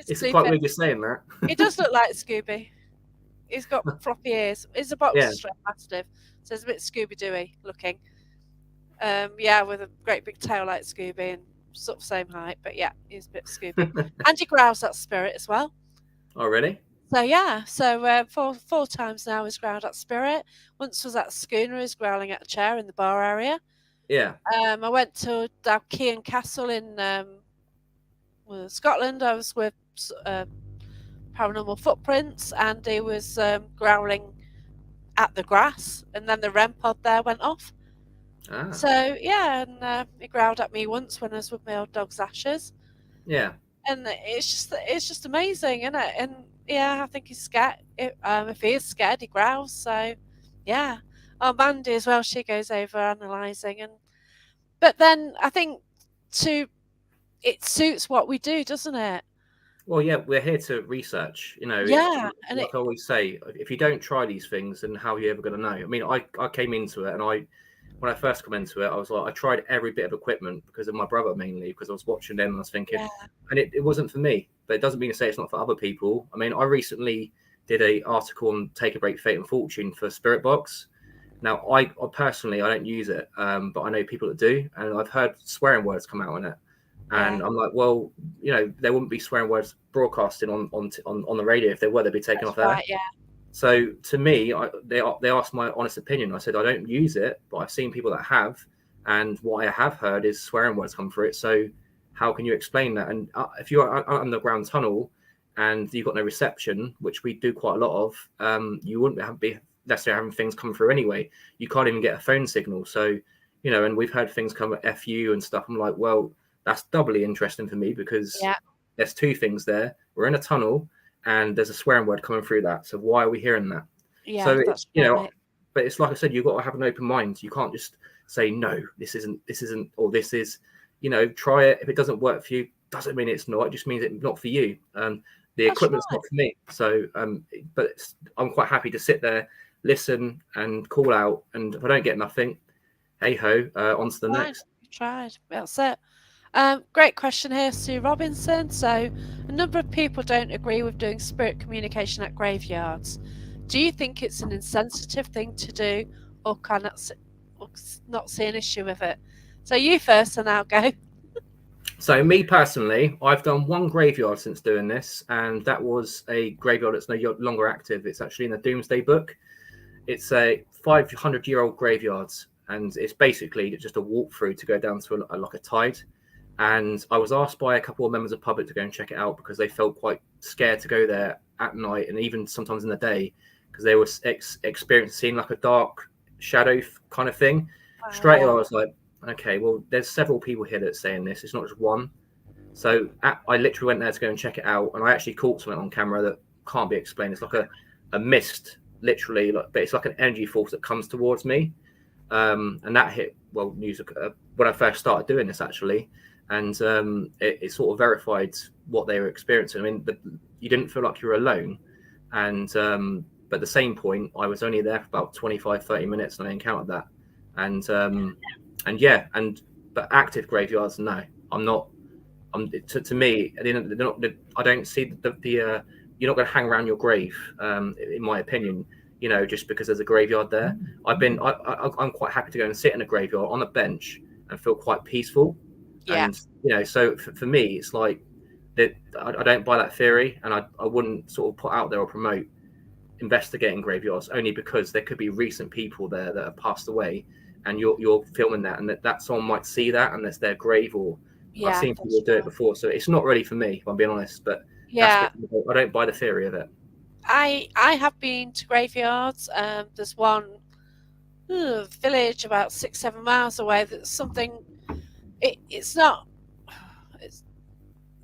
it's quite sleeping. weird you're saying that. He does look like Scooby. He's got floppy ears. He's a boxer Yeah. straight mastiff, so he's a bit Scooby Dooey looking. Yeah, with a great big tail like Scooby and sort of same height, but yeah, he's a bit Scooby. And he growls at spirit as well. Oh really? So yeah, so four times now he's growled at spirit. Once was at schooner, he's growling at a chair in the bar area. Yeah. I went to Dalkean Castle in Scotland. I was with Paranormal Footprints, and he was growling at the grass, and then the REM pod there went off. Ah. So yeah, and he growled at me once when I was with my old dog's Ashes, Yeah. and it's just amazing, isn't it? And yeah, I think he's scared. If he is scared, he growls. So yeah, oh Mandy as well. She goes over analysing, but then I think to it suits what we do, doesn't it? Well, yeah, we're here to research. It's Yeah, and like I always say, if you don't try these things, then how are you ever going to know? I mean, I came into it, and when I first come into it, I was like, I tried every bit of equipment because of my brother mainly, because I was watching them and I was thinking, yeah, and it wasn't for me. But it doesn't mean to say it's not for other people. I mean, I recently did a article on Take a Break, Fate and Fortune for Spirit Box, Now, I personally I don't use it, but I know people that do, and I've heard swearing words come out on it, Yeah, and I'm like, well, there wouldn't be swearing words broadcasting on the radio. If they were, they'd be taken that's off air. right. Yeah, So to me, they asked my honest opinion. I said I don't use it, but I've seen people that have, and what I have heard is swearing words come through it. So how can you explain that? And if you're on an underground tunnel and you've got no reception, which we do quite a lot of, you wouldn't be necessarily having things come through anyway. You can't even get a phone signal. So and we've heard things come at FU and stuff. I'm like, well, that's doubly interesting for me because yeah, there's two things there. We're in a tunnel and there's a swearing word coming through that. So why are we hearing that? yeah. So That's it's right. but it's like I said, you've got to have an open mind. You can't just say no, this isn't, or this is. Try it. If it doesn't work for you, doesn't mean it's not. It just means it's not for you. The That's equipment's right. not for me. So, but I'm quite happy to sit there, listen, and call out. And if I don't get nothing, hey ho, on to the Fine. next. You tried. That's it. Great question here, Sue Robinson. So, a number of people don't agree with doing spirit communication at graveyards. Do you think it's an insensitive thing to do, or or not see an issue with it? So, you first, and I'll go. So me personally, I've done one graveyard since doing this, and that was a graveyard that's no longer active. It's actually in the Doomsday Book. It's a 500-year-old graveyard, and it's basically just a walkthrough to go down to like a tide. And I was asked by a couple of members of the public to go and check it out because they felt quite scared to go there at night and even sometimes in the day because they were experiencing like a dark shadow kind of thing. Straight away, I Yeah, was like, okay, well, there's several people here that's saying this. It's not just one. So I literally went there to go and check it out, and I actually caught something on camera that can't be explained. It's like a mist, literally, but it's like an energy force that comes towards me. And that hit news when I first started doing this actually, and it sort of verified what they were experiencing. I mean, you didn't feel like you were alone, and but at the same point, I was only there for about 25, 30 minutes, and I encountered that, and yeah, but active graveyards, no, I'm not. To me, I don't see the you're not going to hang around your grave, in my opinion. Just because there's a graveyard there. I'm quite happy to go and sit in a graveyard on a bench and feel quite peaceful. yeah, And so for me, it's like that. I don't buy that theory, and I wouldn't sort of put out there or promote investigating graveyards only because there could be recent people there that have passed away, and you're filming that, and that someone might see that, and that's their grave, or I've yeah, seen people that's do it right. before, so it's not really for me, if I'm being honest. But that's Yeah, I don't buy the theory of it. I have been to graveyards. There's one village about 6-7 miles away. That's something. It's not. It's,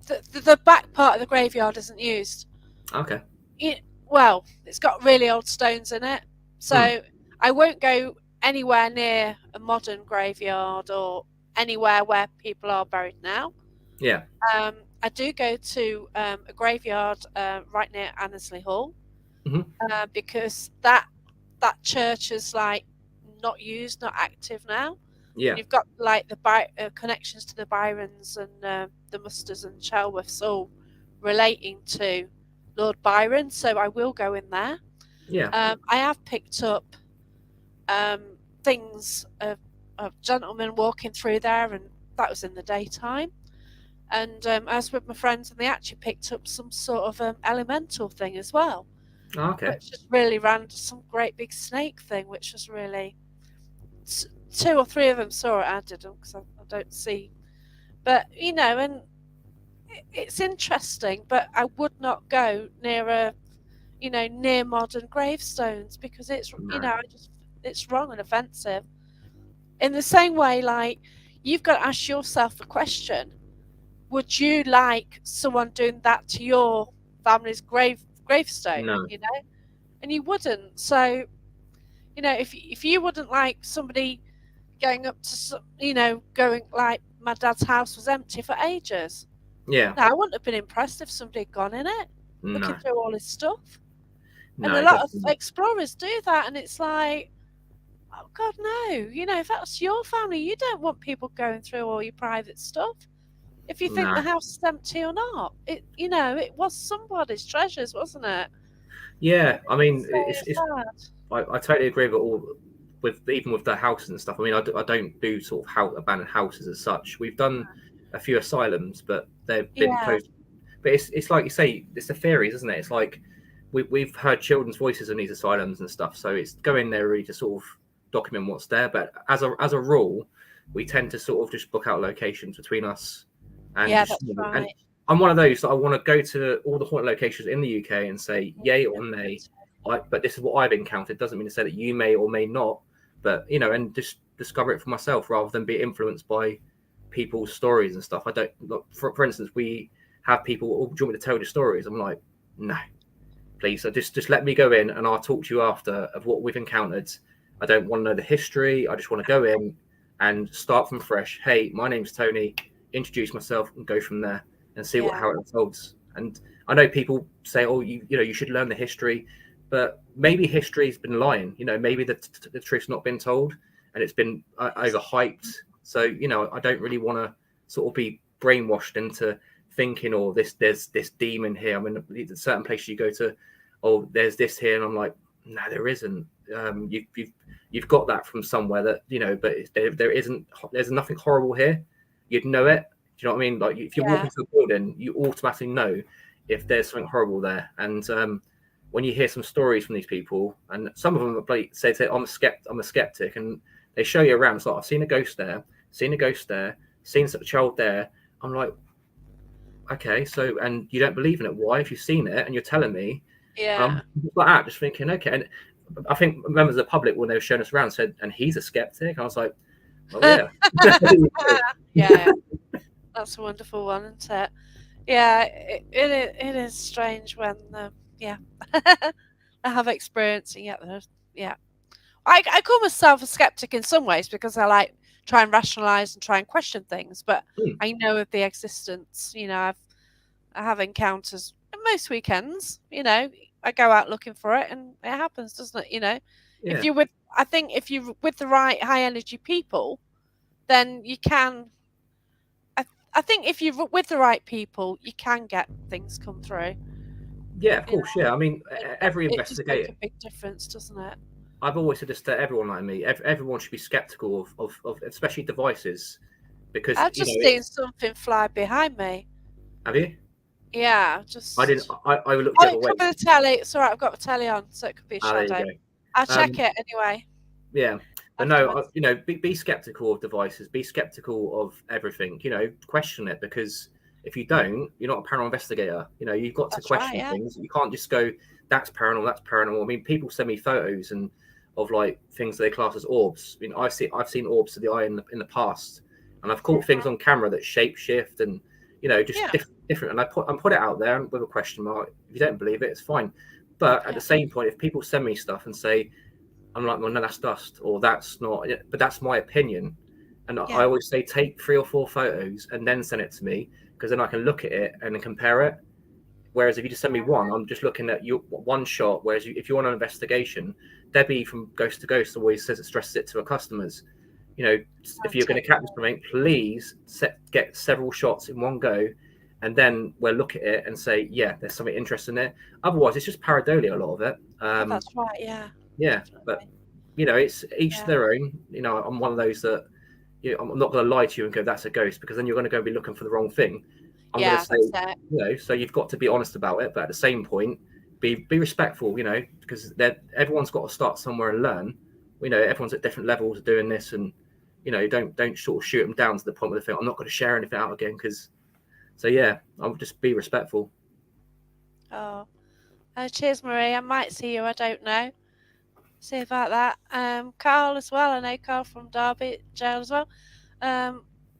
the back part of the graveyard isn't used. Okay. It, well, it's got really old stones in it, Hmm. so I won't go anywhere near a modern graveyard or anywhere where people are buried now. Yeah. I do go to a graveyard right near Annesley Hall Hmm. because that church is like not used, not active now. And Yeah. you've got like the connections to the Byrons and the Musters and Shelworths all relating to Lord Byron. So I will go in there. Yeah. I have picked up um, things of gentlemen walking through there, and that was in the daytime. And I was with my friends, and they actually picked up some sort of elemental thing as well, Oh, okay. which is really random. Some great big snake thing, which was really two or three of them saw it. I didn't because I don't see. But and it's interesting. But I would not go near near modern gravestones because No. I just it's wrong and offensive. In the same way, like you've got to ask yourself the question: would you like someone doing that to your family's gravestone? No. And you wouldn't. So if you wouldn't like somebody going up to going like my dad's house was empty for ages. Yeah. No, I wouldn't have been impressed if somebody had gone in it, looking No. through all his stuff. And a No. lot of Definitely explorers do that, and it's like, oh God, no. If that's your family, you don't want people going through all your private stuff. If you think not. the No. house is empty or not, it was somebody's treasures, wasn't it? Yeah. I mean, So it's sad. I totally agree with all. with even with the houses and stuff. I mean, I don't do sort of abandoned houses as such. We've done a few asylums, but they've been Yeah, closed. But it's like you say, it's the theories, isn't it? It's like we've heard children's voices in these asylums and stuff, so it's go in there really to sort of document what's there. But as a rule, we tend to sort of just book out locations between us and yeah, just that's and right. I'm one of those that I want to go to all the haunted locations in the UK and say yay or Yeah, nay. But this is what I've encountered. Doesn't mean to say that you may or may not, but and just discover it for myself rather than be influenced by people's stories and stuff. I don't. Look, for instance, we have people. Oh, do you want me to tell you stories? I'm like, no, please. So just let me go in and I'll talk to you after of what we've encountered. I don't want to know the history. I just want to go in and start from fresh. Hey, my name's Tony. Introduce myself and go from there and see yeah, how it unfolds. And I know people say, "Oh, you should learn the history," but maybe history's been lying. Maybe the truth's not been told and it's been overhyped. So I don't really want to sort of be brainwashed into thinking, "Oh, there's this demon here." I mean, certain places you go to, "Oh, there's this here," and I'm like, "No, there isn't." You've got that from somewhere that but there isn't. There's nothing horrible here. You'd know it. Do you know what I mean? Like if you walk yeah, into a building, you automatically know if there's something horrible there. And when you hear some stories from these people, and some of them say I'm a skeptic, and they show you around. It's like I've seen a ghost there, seen a ghost there, seen a child there. I'm like, okay, so and you don't believe in it? Why? If you've seen it and you're telling me, and I'm yeah. just like that, just thinking, okay. And I think members of the public when they were showing us around said, and he's a skeptic. I was like, well, yeah. Yeah, that's a wonderful one, isn't it? Yeah, it is strange when, yeah, I have experience, and yet yeah. I call myself a skeptic in some ways because I like try and rationalize and try and question things, but Hmm. I know of the existence. I have encounters most weekends. I go out looking for it, and it happens, doesn't it? If Yeah, you're with, I think if you're with the right high energy people, then you can. I think if you're with the right people, you can get things come through. yeah, of You course, yeah. I mean, every it does make investigator. a big difference, doesn't it? I've always said this to everyone like me. Everyone should be skeptical of especially devices because I've just seen it's. something fly behind me. Have you? Yeah, I didn't. just. I looked Oh, the other it way. could be the telly. It's all right. I've got the telly on, so it could be a Ah, there you shadow. go. I'll check Um, it anyway yeah, but no, afterwards. be skeptical of devices. Be skeptical of everything. Question it because if you don't, you're not a paranormal investigator. You've got to That's right. question Yeah. things. You can't just go, "That's paranormal. That's paranormal." I mean, people send me photos and of like things they class as orbs. I mean, I've seen orbs to the eye in the past, and I've caught things on camera that shape shift and just Yeah. different. And I put it out there with a question mark. If you don't believe it, it's fine. But at Yeah. the same point, if people send me stuff and say, I'm like, well, no, that's dust, or that's not. But that's my opinion, and I Yeah. always say take 3 or 4 photos and then send it to me because then I can look at it and compare it. Whereas if you just send me one, I'm just looking at your one shot. Whereas if you're on an investigation, Debbie from Ghost to Ghost always stresses it to her customers. If you're going Take. to capture something, please get several shots in one go, and then we'll look at it and say, yeah, there's something interesting there. Otherwise, it's just pareidolia, a lot of it. Oh, that's right. Yeah. Yeah, but Definitely. it's each to Yeah. their own. I'm one of those that I'm not going to lie to you and go, that's a ghost, because then you're going to go be looking for the wrong thing. I'm going to Yeah. say, That's it. so you've got to be honest about it, but at the same point, be respectful, because everyone's got to start somewhere and learn. Everyone's at different levels of doing this, and don't sort of shoot them down to the point where they think I'm not going to share anything out again, because so yeah, I'll just be respectful. Oh. Cheers, Marie. I might see you. I don't know. See about that. Carl as well. I know Carl from Derby Jail as well.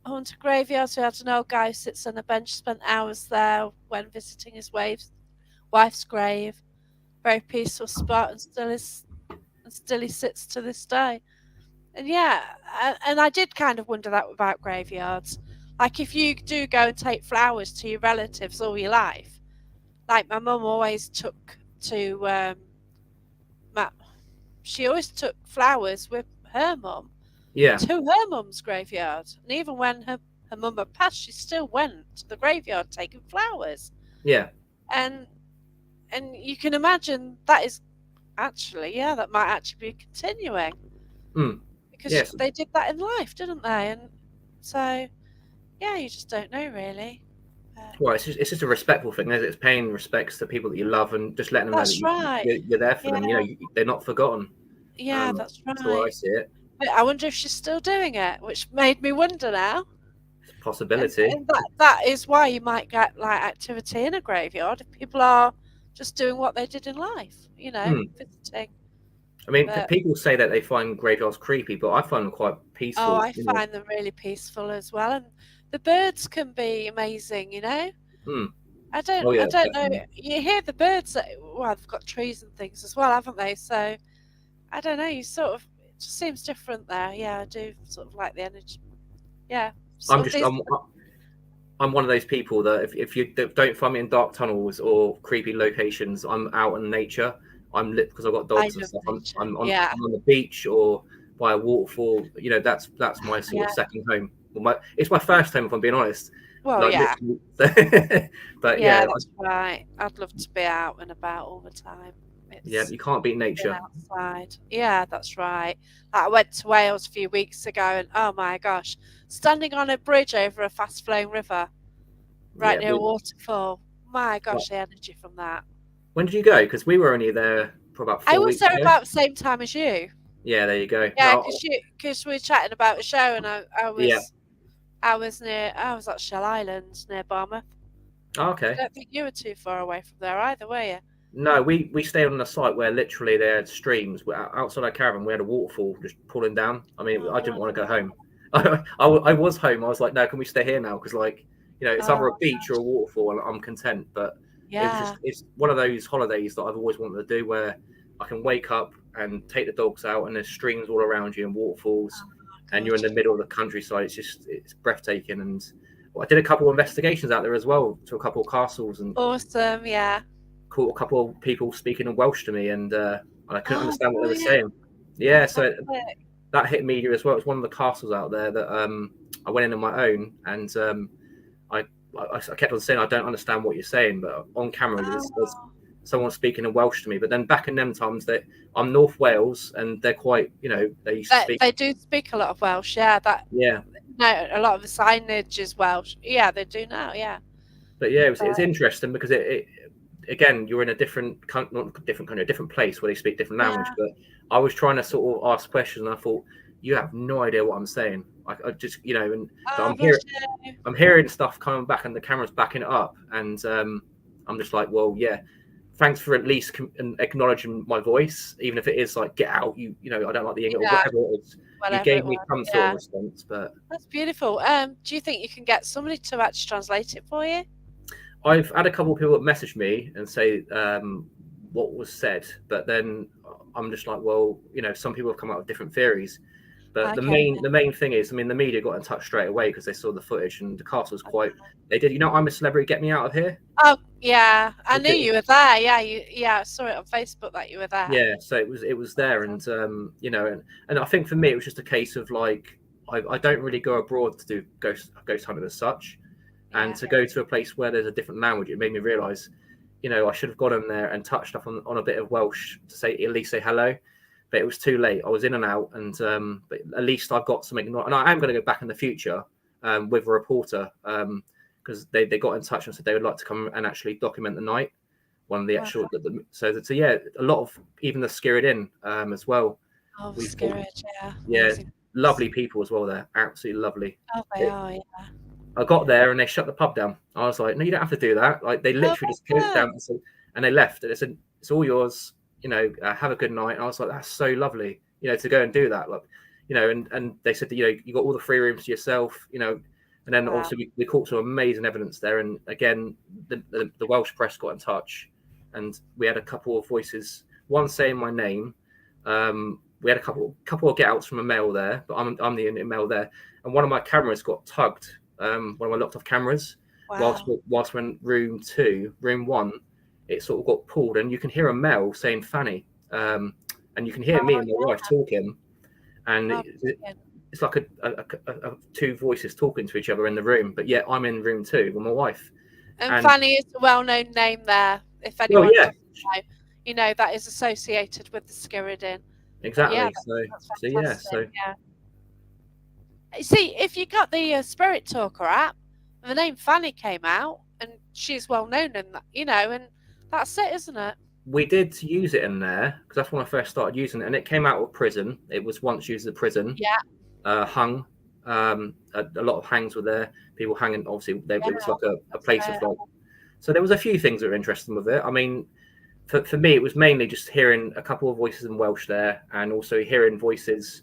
Haunted graveyards. We had an old guy who sits on a bench, spent hours there when visiting his wife's grave. Very peaceful spot, and still he sits to this day. And yeah, and I did kind of wonder that about graveyards. Like if you do go and take flowers to your relatives all your life, like my mum always took to my, she always took flowers with her mum Yeah, to her mum's graveyard. And even when her mum had passed, she still went to the graveyard taking flowers. yeah, And you can imagine that is actually, yeah, that might actually be continuing. Mm. because Yes. they did that in life, didn't they? And so, yeah, you just don't know really. Well, it's just a respectful thing, isn't it? It's paying respects to people that you love and just letting them know that That's right. you're there for Yeah, them. They're not forgotten. yeah, that's That's the way I right. see it. But I wonder if she's still doing it, which made me wonder now. It's a And, possibility. and that is why you might get like activity in a graveyard if people are just doing what they did in life, Mm. visiting. I mean, But people say that they find graveyards creepy, but I find them quite oh, peaceful. I find them really peaceful as well, and the birds can be amazing. Mm. I don't, Oh I yeah, don't know. definitely. You hear the birds. Well, they've got trees and things as well, haven't they? So I don't know. You sort of it just seems different there. Yeah, I do sort of like the energy. Yeah, I'm so just this. I'm one of those people that if you don't find me in dark tunnels or creepy locations, I'm out in nature. I'm lit because I've got I dogs and love stuff. I'm nature. I'm on, Yeah, I'm on the beach or by a waterfall. That's my sort yeah. of second home. Well, it's my first home if I'm being honest. Well, Like yeah, literally. But yeah. yeah, That's right. I'd love to be out and about all the time. yeah, It's you can't beat being nature. outside. Yeah, that's right. Like, I went to Wales a few weeks ago, and oh my gosh, standing on a bridge over a fast-flowing river right Yeah. near a waterfall. My Well, gosh, the energy from that. when did you go? Because we were only there for about I 4 weeks was there ago. about the same time as you. Yeah, there you go. Yeah, No, because we were chatting about the show, and yeah. I was at Shell Island near Barmouth. Oh, I okay. don't think you were too far away from there either, were you? No, we stayed on a site where literally there had streams. Outside our caravan, we had a waterfall just pulling down. I mean, I didn't want to go Oh, home. I was home. I was like, no, can we stay here now? Because it's either a oh, beach or a waterfall, and I'm content. But yeah. it's one of those holidays that I've always wanted to do where I can wake up and take the dogs out, and there's streams all around you and waterfalls, and you're in the Gorgeous. middle of the countryside. It's breathtaking. And I did a couple of investigations out there as well to a couple of castles and Awesome, yeah. caught a couple of people speaking in Welsh to me, and I couldn't Oh, understand what they were brilliant. saying. Yeah, so Fantastic. that hit me as well. It's one of the castles out there that I went in on my own, and I, I kept on saying I don't understand what you're saying, but on camera there's Oh, someone speaking in Welsh to me. But then back in them times, that I'm North Wales, and they're quite, they used to speak. they do speak a lot of Welsh, yeah. Yeah, No, a lot of the signage is Welsh. Yeah, they do now, yeah. but yeah, it's But, interesting because it again, you're in a not different country, a different place where they speak different language. yeah. But I was trying to sort of ask questions, and I thought, you have no idea what I'm saying. I just, but Oh, bless you. I'm hearing stuff coming back, and the camera's backing it up, and I'm just like, well, yeah. Thanks for at least acknowledging my voice, even if it is like, get out, I don't like the English or Yeah, whatever it is. You whatever gave it me was. some sort of Yeah. response, but That's beautiful. Do you think you can get somebody to actually translate it for you? I've had a couple of people that message me and say what was said, but then I'm just like, well, some people have come up with different theories. But the Okay. main thing is, I mean, the media got in touch straight away because they saw the footage, and the cast was quite. They did, I'm a celebrity, get me out of here. Oh, yeah. I knew Okay. you were there. Yeah, I saw it on Facebook that you were there. Yeah, so it was there, and and I think for me it was just a case of like I don't really go abroad to do ghost hunting as such, and Yeah. to go to a place where there's a different language, it made me realise, I should have gone in there and touched up on a bit of Welsh to at least say hello, but it was too late. I was in and out, and but at least I've got something, and I am going to go back in the future with a reporter because they got in touch and said they would like to come and actually document the night. One of the Wow. actual, so yeah, a lot of even the Skirrid Inn as well. Oh, We thought, scared. Yeah. yeah, Amazing. lovely people as well there, absolutely lovely. Oh, they are. Yeah. I got there and they shut the pub down. I was like, no, you don't have to do that. Like they Oh, literally that's just closed it good. down and they left. And they said, it's all yours. Have a good night. And I was like, that's so lovely. To go and do that. Like, and they said that you got all the free rooms to yourself. And then Wow. obviously we caught some amazing evidence there. And again, the Welsh press got in touch, and we had a couple of voices. One saying my name. We had a couple of get outs from a male there, but I'm the only male there. And one of my cameras got tugged, one of my locked off cameras, whilst Wow. we're in room one, it sort of got pulled, and you can hear a male saying Fanny, and you can hear me Oh, and my wife talking, and yeah. Oh, brilliant. it's like two voices talking to each other in the room, but yet I'm in room two with my wife, And and Fanny is a well-known name there. If well, anyone yeah, doesn't know, that is associated with the Skirrid Inn. But yeah, Exactly. So that's so yeah. fantastic. So Yeah. You see, if you got the Spirit Talker app, the name Fanny came out, and she's well known in that, and that's it, isn't it? we did use it in there because that's when I first started using it, and it came out of prison. It was once used as a prison, Yeah, hung. A lot of hangs were there. People hanging. Obviously, yeah, it was like a that's place of like. So there was a few things that were interesting with it. I mean, for me, it was mainly just hearing a couple of voices in Welsh there, and also hearing voices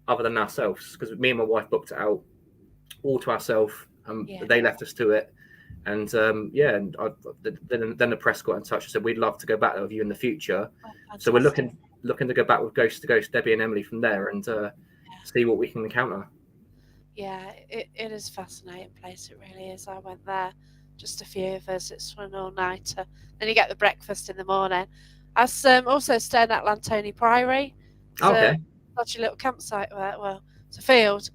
other than ourselves. Because me and my wife booked it out all to ourselves. yeah. They left us to it, and yeah, and then the press got in touch and said we'd love to go back there with you in the future. Oh, So we're fantastic. looking to go back with Ghost to Ghost, Debbie and Emily from there, and Yeah, see what we can encounter. yeah. It is a fascinating place. It really is. I went there, just a few of us. It's an all-nighter. Then you get the breakfast in the morning. I was also staying at Lantoni Priory. It's a Okay, dodgy little campsite there. Well, it's a field,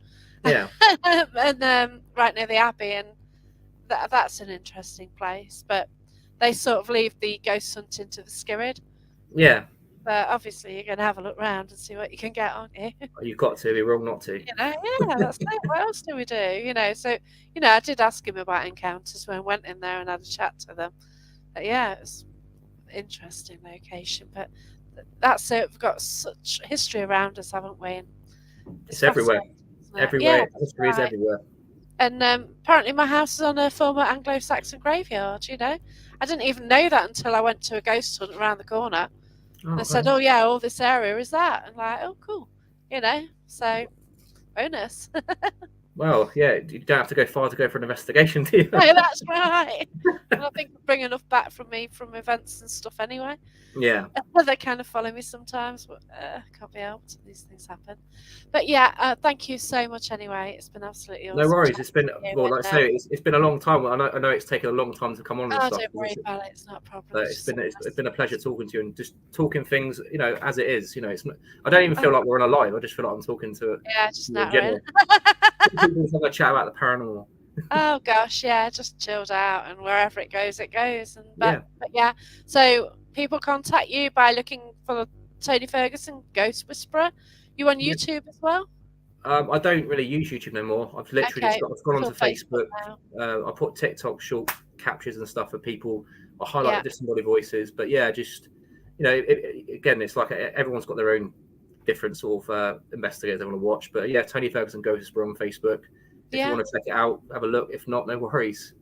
yeah, and right near the abbey, and that's an interesting place. But they sort of leave the ghost hunting to the Skirrid. yeah. But obviously, you're going to have a look round and see what you can get on you. You've got to be wrong not to. Yeah, that's it. What else do we do? So I did ask him about encounters when I went in there and had a chat to them. But yeah, it's an interesting location. But that's it. We've got such history around us, haven't we? And it's It's everywhere. fascinating, isn't it? Yeah, Everywhere. that's History is right. everywhere. And apparently, my house is on a former Anglo-Saxon graveyard. I didn't even know that until I went to a ghost hunt around the corner. And Oh, I said, okay. "Oh yeah, all this area is that." And like, "Oh, cool," So bonus. Well, yeah, you don't have to go far to go for an investigation, do you? No, that's right. And I think I bring enough back from me from events and stuff anyway. Yeah. They kind of follow me sometimes, but can't be helped. These things happen. But yeah, thank you so much anyway. It's been absolutely No awesome worries. chatting It's been to you. well, like And I say, it's been a long time. I know it's taken a long time to come on and oh, stuff. don't worry about it. It's not a problem. But It's just it's been a pleasure interesting. talking to you and just talking things, as it is. It's not, I don't even Oh, feel like we're on a live. I just feel like I'm talking to yeah, just you in nattering. general. People just have a chat about the paranormal. Oh gosh, yeah, just chilled out, and wherever it goes, it goes. And Yeah, but yeah, so people contact you by looking for Tony Ferguson, Ghost Whisperer. You on yeah. YouTube as well? I don't really use YouTube no more. I've literally Okay, I've gone it's onto all Facebook Facebook. now. I put TikTok short captures and stuff for people. I highlight Yeah, the disembodied voices, but yeah, just again, it's like everyone's got their own different sort of investigators they want to watch. But yeah, Tony Ferguson Ghost Whisperer on Facebook. If you yeah, want to check it out, have a look. If not, no worries.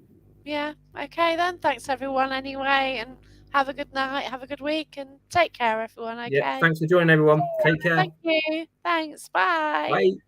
yeah. Okay then. Thanks everyone anyway, and have a good night, have a good week, and take care everyone. Yeah, Okay. thanks for joining, everyone. Take care. Thank you. Thanks. Bye. Bye.